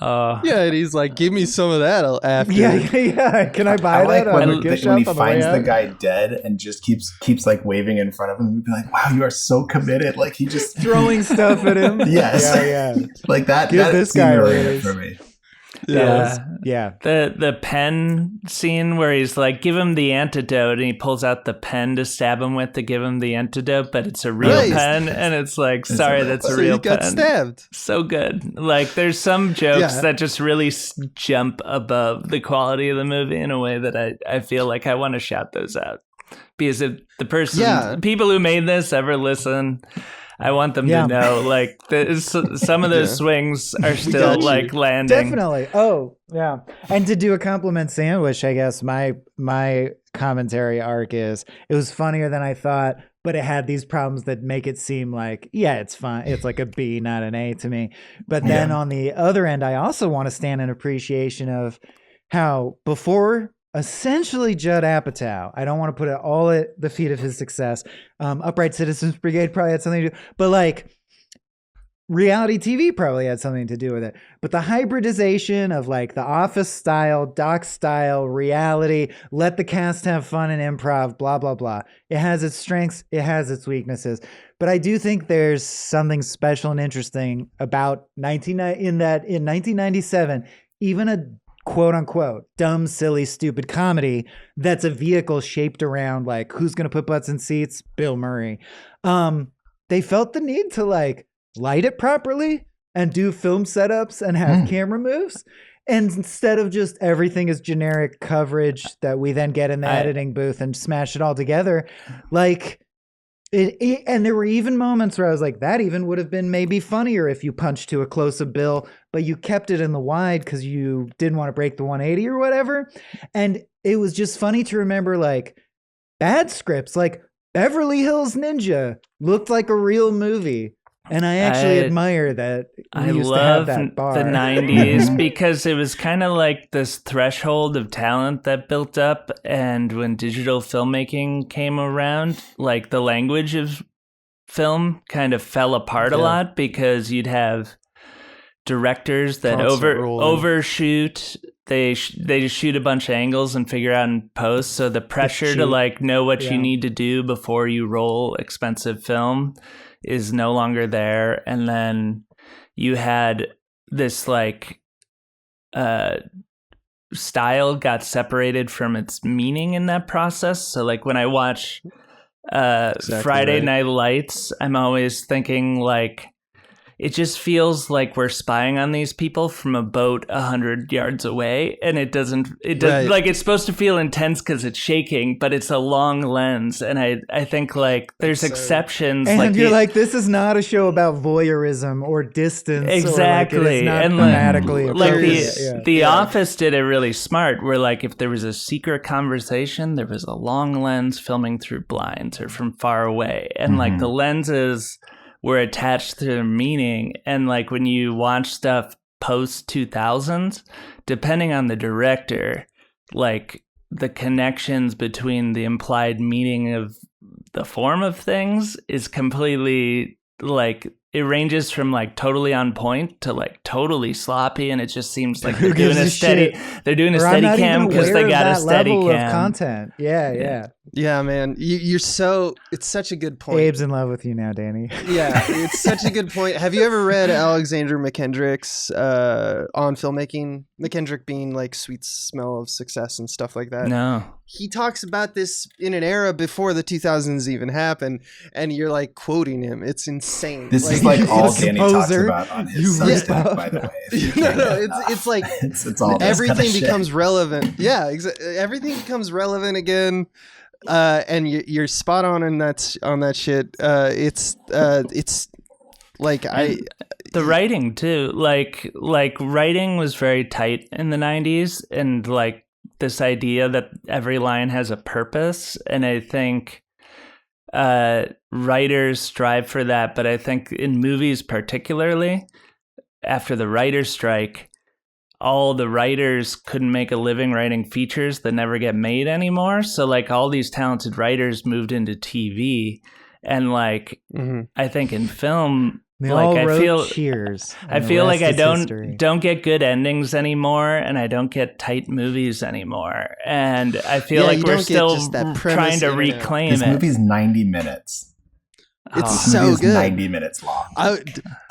Yeah, and he's like, "Give me some of that after." Yeah. Can I buy that? When he finds the guy dead and just keeps like waving in front of him, you'd be like, "Wow, you are so committed!" Like he just throwing stuff at him. Yes, yeah. Like that. Give this guy a raise for me. The pen scene where he's like, give him the antidote, and he pulls out the pen to stab him with to give him the antidote, but it's a real pen, and it's like, sorry, that's a real pen. He got stabbed. So good. Like, there's some jokes that just really jump above the quality of the movie in a way that I feel like I want to shout those out. Because if the person, people who made this ever listen, I want them to know, like, some of those swings are still, like, landing. Definitely. Oh, yeah. And to do a compliment sandwich, I guess my commentary arc is, it was funnier than I thought, but it had these problems that make it seem like, it's fine. It's like a B, not an A to me. But then on the other end, I also want to stand in appreciation of how before essentially Judd Apatow, I don't want to put it all at the feet of his success. Upright Citizens Brigade probably had something to do, but like reality TV probably had something to do with it. But the hybridization of like the Office style, doc style, reality, let the cast have fun and improv, blah, blah, blah. It has its strengths, it has its weaknesses. But I do think there's something special and interesting about in 1997, even a quote unquote dumb, silly, stupid comedy that's a vehicle shaped around like who's going to put butts in seats? Bill Murray. They felt the need to like light it properly and do film setups and have camera moves. And instead of just everything is generic coverage that we then get in the editing booth and smash it all together, like and there were even moments where I was like, that even would have been maybe funnier if you punched to a close-up Bill, but you kept it in the wide because you didn't want to break the 180 or whatever. And it was just funny to remember like bad scripts, like Beverly Hills Ninja looked like a real movie. And I actually admire that. I love the 90s because it was kind of like this threshold of talent that built up. And when digital filmmaking came around, like the language of film kind of fell apart a lot because you'd have directors that overshoot. They just shoot a bunch of angles and figure out in post. So the pressure to like know what you need to do before you roll expensive film is no longer there. And then you had this like style got separated from its meaning in that process. So like when I watch Friday Night Lights, I'm always thinking like, it just feels like we're spying on these people from a boat 100 yards away. And it doesn't like, it's supposed to feel intense because it's shaking, but it's a long lens. And I think like there's exceptions. And like you're like, this is not a show about voyeurism or distance. Exactly. Or like, it is not thematically like the Office did it really smart where like if there was a secret conversation, there was a long lens filming through blinds or from far away. And like the lenses were attached to their meaning. And like when you watch stuff post 2000s, depending on the director, like the connections between the implied meaning of the form of things is completely like, it ranges from like totally on point to like totally sloppy, and it just seems like they're doing a steady cam because they got a steady cam. Of content. Yeah, man. You're so. It's such a good point. Abe's in love with you now, Danny. Yeah, it's such a good point. Have you ever read Alexander McKendrick's on filmmaking? McKendrick being like Sweet Smell of Success and stuff like that. No. He talks about this in an era before the 2000s even happened, and you're like quoting him. It's insane. This is like all Danny talks about on his Substack, by the way. It's like it's all everything kind of becomes relevant. Yeah, everything becomes relevant again. And you're spot on in that shit. It's Like the writing too, like writing was very tight in the 90s, and like this idea that every line has a purpose. And I think writers strive for that. But I think in movies particularly, after the writer's strike, all the writers couldn't make a living writing features that never get made anymore. So like all these talented writers moved into TV. And like, I think in film, they like all I wrote feel Cheers. I feel like I history. don't get good endings anymore, and I don't get tight movies anymore. And I feel like we're still trying to reclaim this it. This movie's 90 minutes. It's so good. 90 minutes long.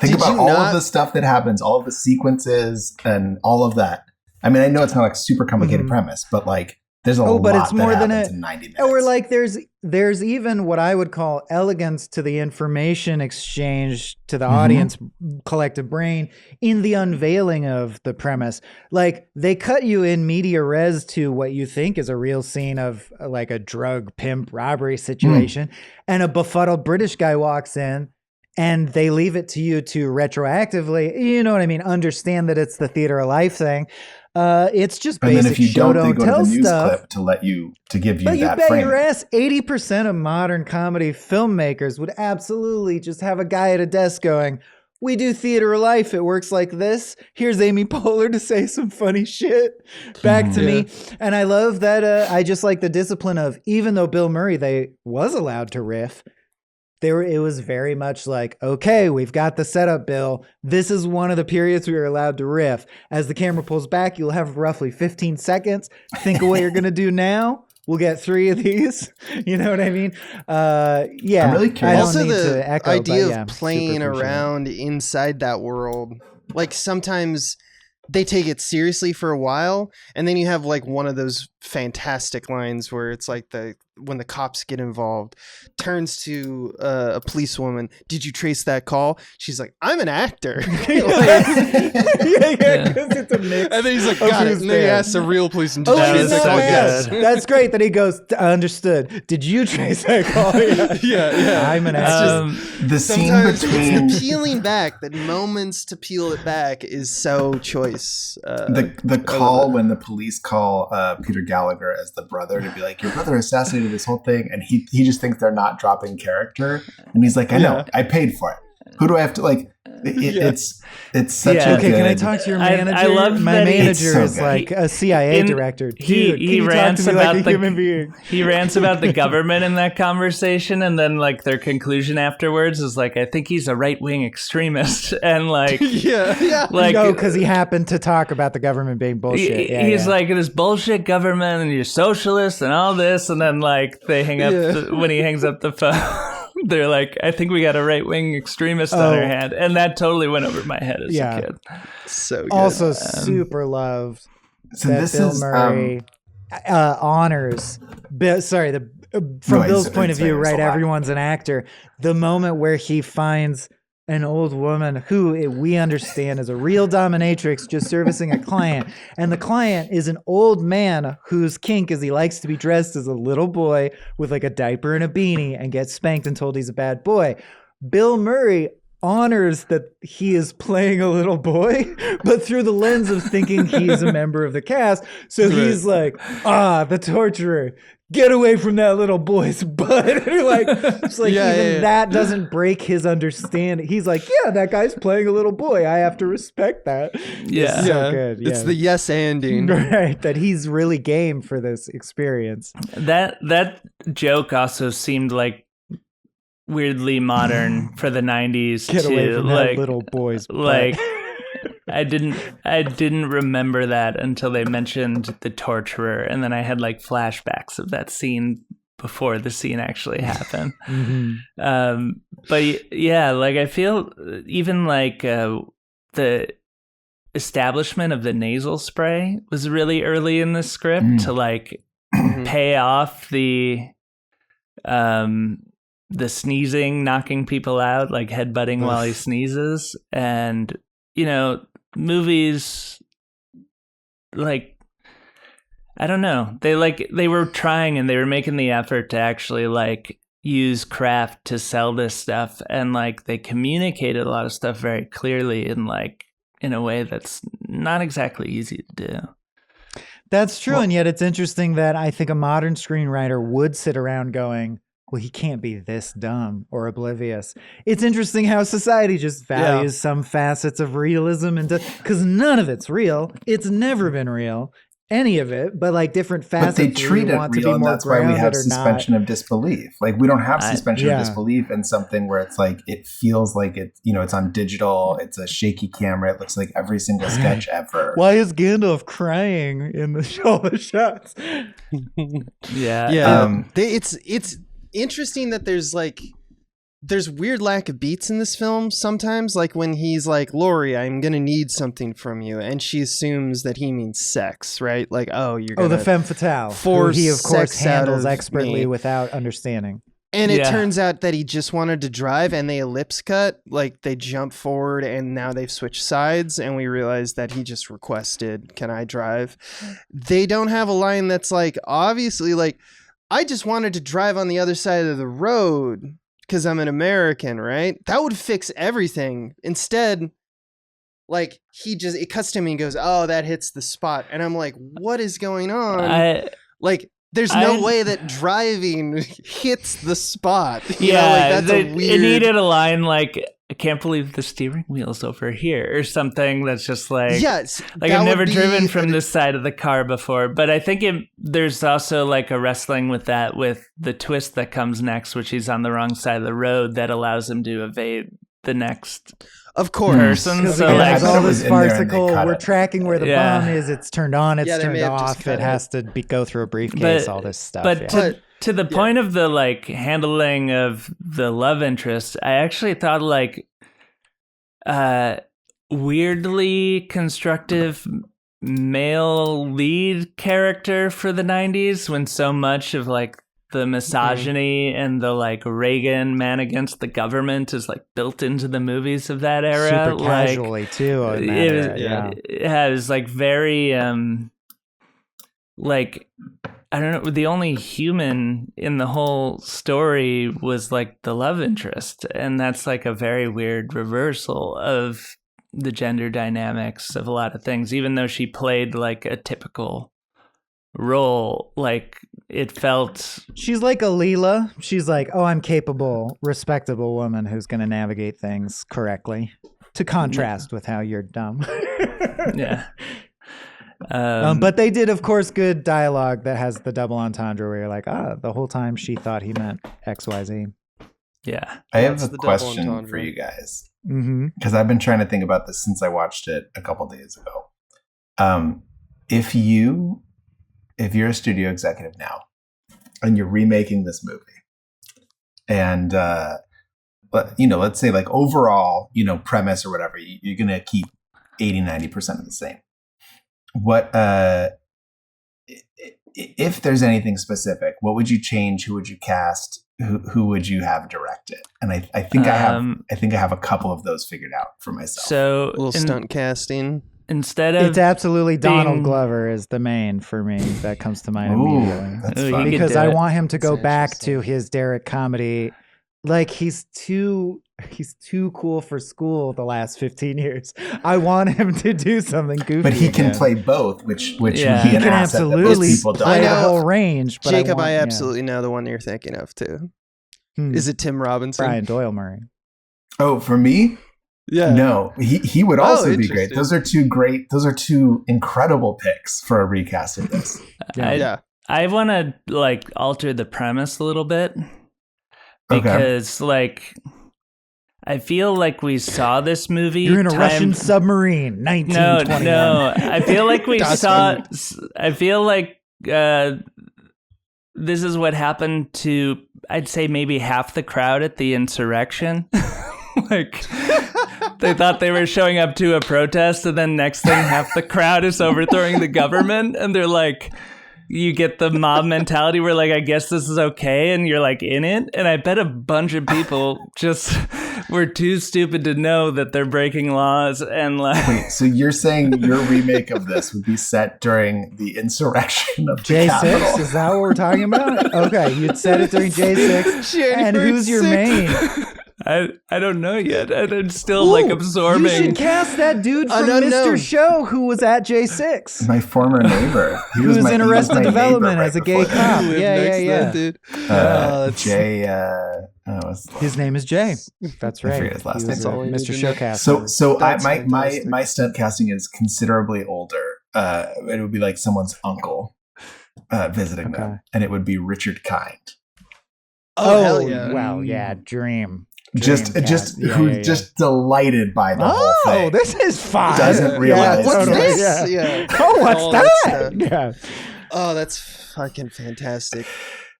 Think about all of the stuff that happens, all of the sequences and all of that. I mean, I know it's not like a super complicated premise, but like there's a lot but it's more that than happens in 90 minutes. Or like there's even what I would call elegance to the information exchange to the audience collective brain in the unveiling of the premise. Like they cut you in media res to what you think is a real scene of like a drug pimp robbery situation, and a befuddled British guy walks in. And they leave it to you to retroactively, you know what I mean, understand that it's the theater of life thing. It's just basic and then if you show don't, they go tell to the news stuff. clip to give you But you that bet framing. your ass 80% of modern comedy filmmakers would absolutely just have a guy at a desk going, we do theater of life. It works like this. Here's Amy Poehler to say some funny shit back to me. And I love that. I just like the discipline of, even though Bill Murray, was allowed to riff, it was very much like, okay, we've got the setup, Bill. This is one of the periods we are allowed to riff. As the camera pulls back, you'll have roughly 15 seconds. Think of what you're going to do now. We'll get 3 of these. You know what I mean? Yeah. I'm really curious. Also, the idea of playing around inside that world, like sometimes they take it seriously for a while, and then you have like one of those fantastic lines where it's like when the cops get involved, turns to a policewoman. Did you trace that call? She's like, I'm an actor. Because it's a mix. And then he's like, got it. And then he asks a real policeman, did you you trace that call? Yes. That's great that he goes, understood. Did you trace that call? Yeah. I'm an actor. The scene between the peeling back, the moments to peel it back is so choice. The call when the police call Peter Gallagher as the brother to be like, your brother assassinated this whole thing, and he just thinks they're not dropping character, and he's like, I know, I paid for it. Who do I have to like? It's such a okay. good... Can I talk to your manager? I love my that manager is like a CIA director. Dude, he rants about like a human being. He rants about the government in that conversation, and then like their conclusion afterwards is like, I think he's a right-wing extremist, and like like because he happened to talk about the government being bullshit. He's like, this bullshit government, and you're socialist, and all this, and then like they hang up when he hangs up the phone. They're like, I think we got a right-wing extremist on our hand. And that totally went over my head as a kid. So good. Also super loved that Bill Murray honors... From Bill's point of view, right, everyone's an actor. The moment where he finds an old woman who we understand is a real dominatrix just servicing a client. And the client is an old man whose kink is he likes to be dressed as a little boy with like a diaper and a beanie and gets spanked and told he's a bad boy. Bill Murray honors that he is playing a little boy, but through the lens of thinking he's a member of the cast. So he's like, the torturer. Get away from that little boy's butt. It's like that doesn't break his understanding. He's like, that guy's playing a little boy. I have to respect that. Yeah. It's so good. It's the yes-anding. Right. That he's really game for this experience. That joke also seemed like weirdly modern for the 90s. Get away from that little boy's butt. Like, I didn't remember that until they mentioned the torturer, and then I had like flashbacks of that scene before the scene actually happened. But yeah, like I feel even like the establishment of the nasal spray was really early in the script to like pay off the sneezing, knocking people out, like headbutting while he sneezes, and movies, like, I don't know, they were trying and they were making the effort to actually like use craft to sell this stuff, and like they communicated a lot of stuff very clearly and like in a way that's not exactly easy to do. That's true. And yet it's interesting that I think a modern screenwriter would sit around going, well, he can't be this dumb or oblivious. It's interesting how society just values some facets of realism, and because none of it's real. It's never been real, any of it, but like different facets. But they treat it real, and that's why we have suspension of disbelief. Like we don't have suspension of disbelief in something where it's like it feels like it, it's on digital. It's a shaky camera. It looks like every single sketch ever. Why is Gandalf crying in the show of shots? It's interesting that there's weird lack of beats in this film sometimes, like when he's like, Laurie, I'm gonna need something from you, and she assumes that he means sex, right? Like, you're gonna the femme fatale, who he of course handles expertly without understanding. And it turns out that he just wanted to drive, and they ellipse cut, like they jump forward and now they've switched sides, and we realize that he just requested, can I drive? They don't have a line that's like, obviously, like, I just wanted to drive on the other side of the road because I'm an American, right? That would fix everything. Instead, like, it cuts to me and goes, oh, that hits the spot. And I'm like, what is going on? There's no way that driving hits the spot. That's a weird... It needed a line like, I can't believe the steering wheel's over here, or something that's just like, like I've never driven from this side of the car before. But I think there's also like a wrestling with that, with the twist that comes next, which he's on the wrong side of the road, that allows him to evade the next person. So like all this farcical, we're tracking where the bomb is, it's turned on, it's turned off, it has to go through a briefcase, all this stuff. But to the point of the like handling of the love interest, I actually thought like weirdly constructive male lead character for the 90s, when so much of like the misogyny and the like Reagan man against the government is like built into the movies of that era. Super casually too. It has like very like, I don't know, the only human in the whole story was like the love interest, and that's like a very weird reversal of the gender dynamics of a lot of things. Even though she played like a typical role, like it felt, she's like a Leela. She's like, oh, I'm capable, respectable woman who's going to navigate things correctly, to contrast with how you're dumb. But they did, of course, good dialogue that has the double entendre where you're like, the whole time she thought he meant XYZ. Yeah. I have a question for you guys, because I've been trying to think about this since I watched it a couple days ago. If you're a studio executive now and you're remaking this movie, and let's say like overall, premise or whatever, you're going to keep 80-90% of the same. What if there's anything specific, what would you change? Who would you cast? Who would you have direct it? And I think I have a couple of those figured out for myself. So a little stunt casting. Instead of it's absolutely Donald Glover is the main for me that comes to mind immediately. That's fun. Because I want him to go back to his Derek comedy. Like he's too cool for school the last 15 years. I want him to do something goofy. But he can play both, which would be an asset absolutely that people don't. play the whole range. But Jacob, I absolutely know the one you're thinking of too. Is it Tim Robinson? Brian Doyle Murray. Oh, for me? Yeah. No, he would also be great. Those are two incredible picks for a recast of this. I want to like alter the premise a little bit, because like I feel like we saw this movie. You're in a Russian submarine, 1921. No. I feel like we saw. I feel like this is what happened to, I'd say, maybe half the crowd at the insurrection. Like they thought they were showing up to a protest, and then next thing, half the crowd is overthrowing the government, and they're like, you get the mob mentality where like, I guess this is okay, and you're like in it. And I bet a bunch of people just we're too stupid to know that they're breaking laws and like. Wait, so you're saying your remake of this would be set during the insurrection of the J6? Capitol? Is that what we're talking about? Okay, you'd set it during J6. And who's your main? I don't know yet. I'm still like absorbing. You should cast that dude from Mr. Show who was at J6. My former neighbor. He was in Arrested Development as a gay cop. Yeah. Dude. His name is Jay. That's right. I forget his last name. Mr. Showcast. So my stunt casting is considerably older. It would be like someone's uncle visiting them, and it would be Richard Kind. Oh hell yeah! Wow, yeah, dream. Just delighted by the whole thing. Oh, this is fun. Doesn't realize what's totally. this? Yeah. Oh, what's that? Yeah. Oh, that's fucking fantastic.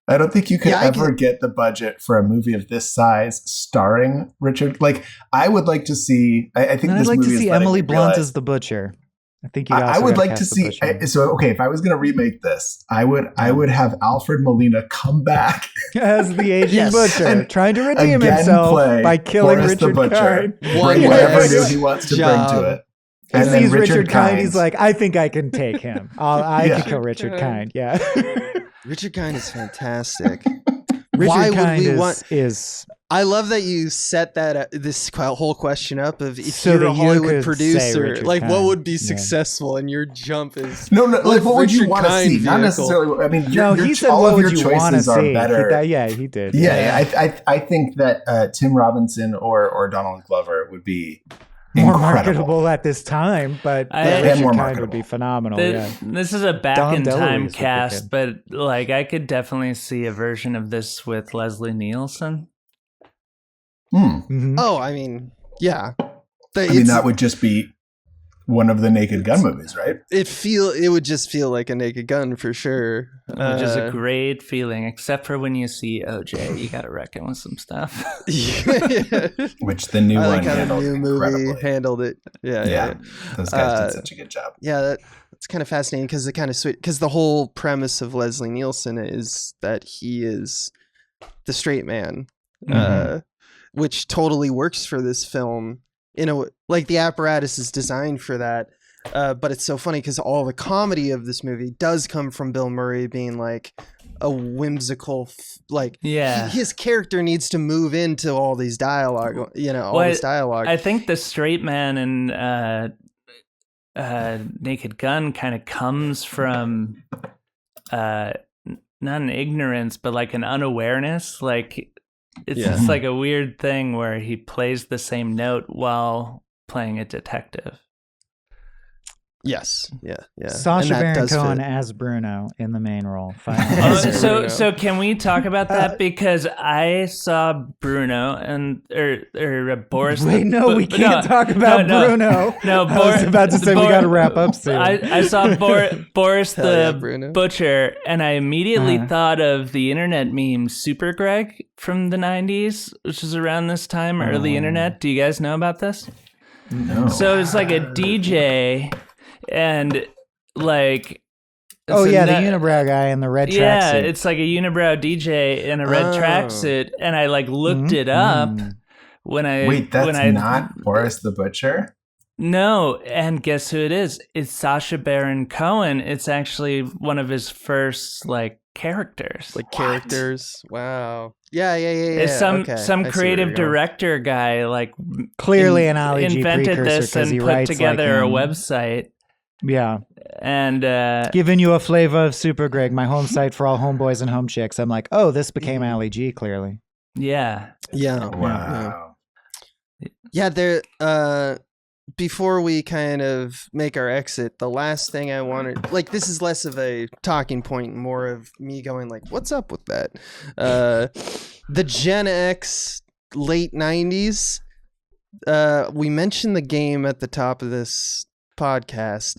I don't think you could ever get the budget for a movie of this size starring Richard. Like, I would like to see. I think I'd like to see Emily Blunt as the butcher. I think I would like to see. If I was going to remake this, I would have Alfred Molina come back as the Asian butcher, and trying to redeem himself by killing Boris Richard Kind. Bring whatever new he wants to bring to it. And then Richard Kind, he's like, I think I can take him. I can kill Richard Kind. Yeah. Richard Kind is fantastic. Richard Kind is. I love that you set that this whole question up of if you're a Hollywood producer, like what would be successful, and your jump is like what would you want to see? Not necessarily. I mean, he said all what of your would you choices are see? better. He did. Yeah. I think that Tim Robinson or Donald Glover would be more marketable at this time, but Richard Kind would be phenomenal. This is a back in time cast, but like I could definitely see a version of this with Leslie Nielsen. Mm-hmm. Oh, I mean, yeah. That would just be one of the Naked Gun movies, right? It would just feel like a Naked Gun for sure, which is a great feeling. Except for when you see OJ, you got to reckon with some stuff. Which the new one handled the new movie handled it. Yeah. Those guys did such a good job. Yeah, that's kind of fascinating because because the whole premise of Leslie Nielsen is that he is the straight man. Which totally works for this film. Like the apparatus is designed for that, but it's so funny because all the comedy of this movie does come from Bill Murray being like a whimsical, his character needs to move into all these dialogue, this dialogue. I think the straight man in Naked Gun kind of comes from not an ignorance, but like an unawareness, like. It's just like a weird thing where he plays the same note while playing a detective. Yes. Yeah. Sacha Baron Cohen as Bruno in the main role. So can we talk about that? Because I saw Bruno or Boris. Wait, we can't talk about Bruno. No, I was about to say we got to wrap up soon. I saw Boris the Butcher, and I immediately thought of the internet meme Super Greg from the 90s, which is around this time, early internet. Do you guys know about this? No. So it's like a DJ. And like, the unibrow guy in the red tracksuit. Yeah, it's like a unibrow DJ in a red tracksuit, and I like looked it up when I not Boris the Butcher. No, and guess who it is? It's Sacha Baron Cohen. It's actually one of his first like characters. Characters. Wow. Yeah. It's some creative director guy like clearly an Ali G invented this and put together a website. Yeah. And giving you a flavor of Super Greg, my home site for all homeboys and home chicks. I'm like, oh, this became Ali G clearly. Yeah. Yeah. Wow. Yeah, there before we kind of make our exit, the last thing I wanted, this is less of a talking point, more of me going what's up with that? The Gen X late 90s, we mentioned the game at the top of this podcast.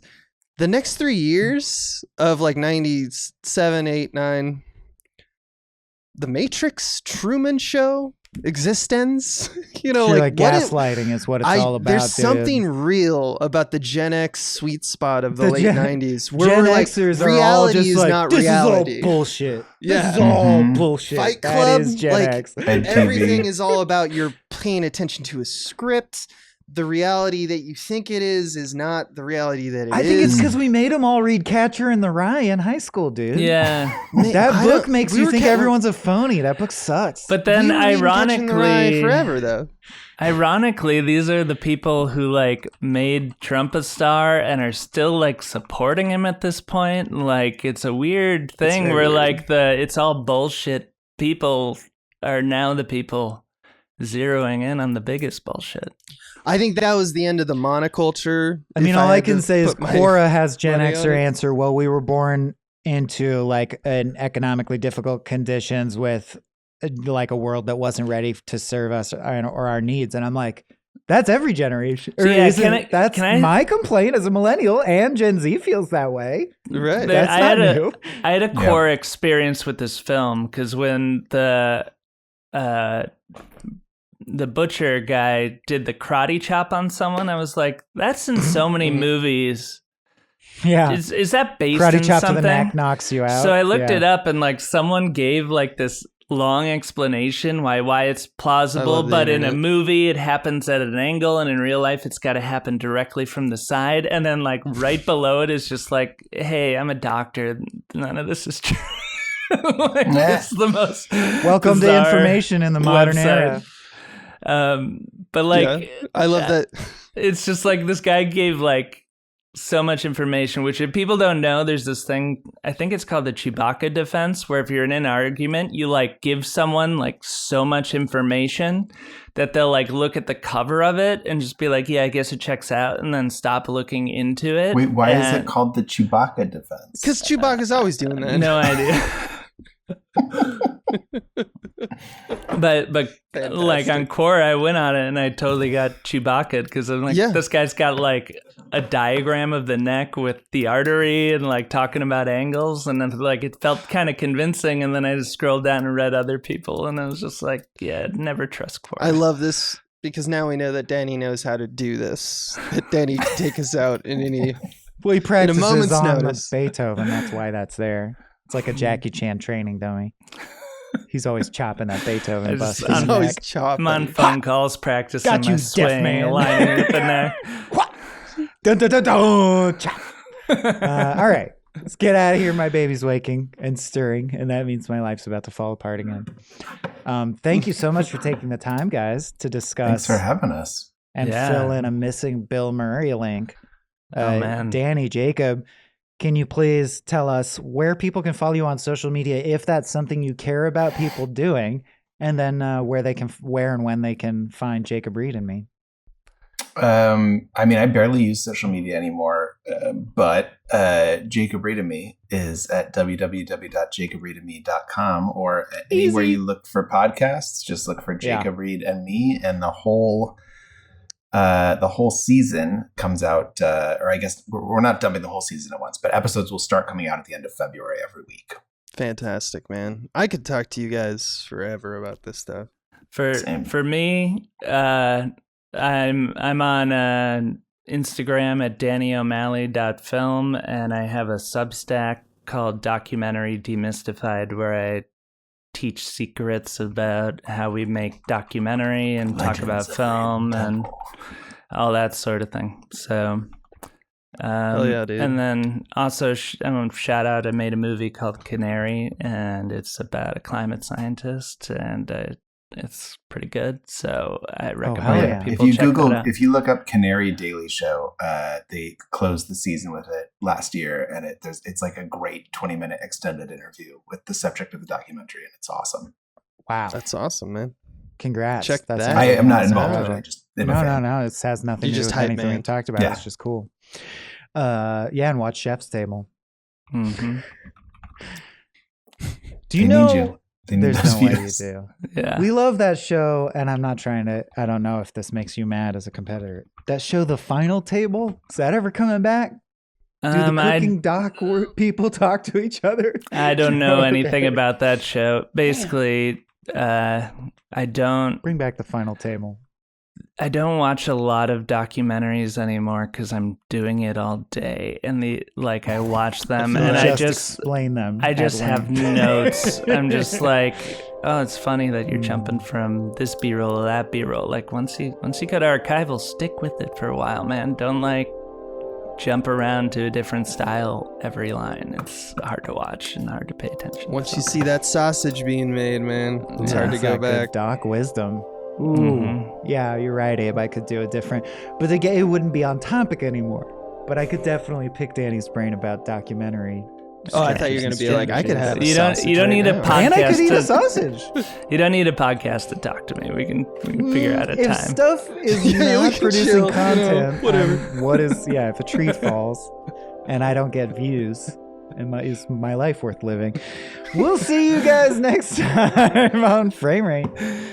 The next 3 years of 97, 8, 9, The Matrix, Truman Show, existence. You know, like gaslighting is what it's all about. There's something real about the Gen X sweet spot of the late 90s where Gen we're like, Xers reality is like, not reality. This is all bullshit. Yeah. This is all bullshit. Fight Club, that is Gen X. Everything is all about you're paying attention to a script. The reality that you think it is not the reality that it is. I think it's because we made them all read Catcher in the Rye in high school, dude. Yeah. That book makes you think everyone's a phony. That book sucks. But then ironically, forever though. Ironically, these are the people who like made Trump a star and are still like supporting him at this point. Like it's a weird thing where like it's all bullshit people are now the people zeroing in on the biggest bullshit. I think that was the end of the monoculture. I mean, all I can say is Cora has Gen Xer answer. Well, we were born into like an economically difficult conditions with like a world that wasn't ready to serve us or our needs. And I'm like, that's every generation. So yeah, that's my complaint as a millennial, and Gen Z feels that way. Right. That's not new. I had a core experience with this film because when the butcher guy did the karate chop on someone, I was like, that's in so many movies. Yeah. Is that based karate in chop something? To the neck knocks you out. So I looked it up and like someone gave like this long explanation why it's plausible, but in a movie it happens at an angle and in real life it's got to happen directly from the side. And then like right below it is just like, hey, I'm a doctor. None of this is true. Like, it's the most welcome to information in the modern era. But like, I love that. It's just like this guy gave like so much information, which if people don't know, there's this thing, I think it's called the Chewbacca defense, where if you're in an argument, you like give someone like so much information that they'll like look at the cover of it and just be like, yeah, I guess it checks out, and then stop looking into it. Wait, why is it called the Chewbacca defense? Because Chewbacca's always doing that. No idea. but Fantastic. Like on Core, I went on it and I totally got Chewbacca because I'm like, this guy's got like a diagram of the neck with the artery and like talking about angles, and then like it felt kind of convincing, and then I just scrolled down and read other people and I was just like, yeah, never trust Core. I love this because now we know that Danny knows how to do this. That Danny can take us out in any he practices in a moment's on notice. Beethoven. That's why that's there. It's like a Jackie Chan training dummy. He's always chopping that Beethoven bust. He's always chopping. I'm on phone calls practicing my swing, aligning at the neck. Dun, dun, dun, dun, chop. All right, let's get out of here. My baby's waking and stirring, and that means my life's about to fall apart again. Thank you so much for taking the time, guys, to discuss. Thanks for having us. And fill in a missing Bill Murray link. Oh, man. Danny, Jacob, can you please tell us where people can follow you on social media if that's something you care about people doing, and then where and when they can find Jacob Reed and me? I mean, I barely use social media anymore, but Jacob Reed and Me is at www.jacobreedandme.com, or anywhere you look for podcasts. Just look for Jacob Reed and Me, and the whole season comes out, or I guess we're not dumping the whole season at once, but episodes will start coming out at the end of February every week. Fantastic, man. I could talk to you guys forever about this stuff. For me, I'm on Instagram at DannyO'Malley.film, and I have a Substack called Documentary Demystified, where I teach secrets about how we make documentary and talk about film and all that sort of thing. So, hell yeah, dude. And then also, shout out, I made a movie called Canary, and it's about a climate scientist, and it's pretty good. So I recommend people check it out. If you look up Canary Daily Show, they closed the season with it last year, and it's like a great 20-minute extended interview with the subject of the documentary, and it's awesome. Wow, that's awesome, man. Congrats. Check that. I am not involved. I just no. It has nothing to do with anything we talked about. Yeah. It's just cool. And watch Chef's Table. Mm-hmm. Do you know? There's no way you do. Yeah. We love that show, and I'm not trying to, I don't know if this makes you mad as a competitor. That show, The Final Table, is that ever coming back? Do the cooking doc people talk to each other? I don't know anything about that show. Basically, I don't Bring back the final table. I don't watch a lot of documentaries anymore because I'm doing it all day, and I watch them and I just explain them. I just have notes. I'm just like, oh, it's funny that you're jumping from this B-roll to that B-roll. Like once you go to archival, stick with it for a while, man. Don't jump around to a different style every line. It's hard to watch and hard to pay attention. Once you see that sausage being made, man, it's hard to go back. Doc wisdom. Ooh, yeah, you're right, Abe. I could do it different, but again, it wouldn't be on topic anymore. But I could definitely pick Danny's brain about documentary. Oh, I thought you were going to be like, I could have a sausage. You don't need a podcast. And I could eat a sausage. You don't need a podcast to talk to me. We can figure out a if time. If stuff is not producing content, whatever. If a treat falls and I don't get views, is my life worth living? We'll see you guys next time on Frame Rate.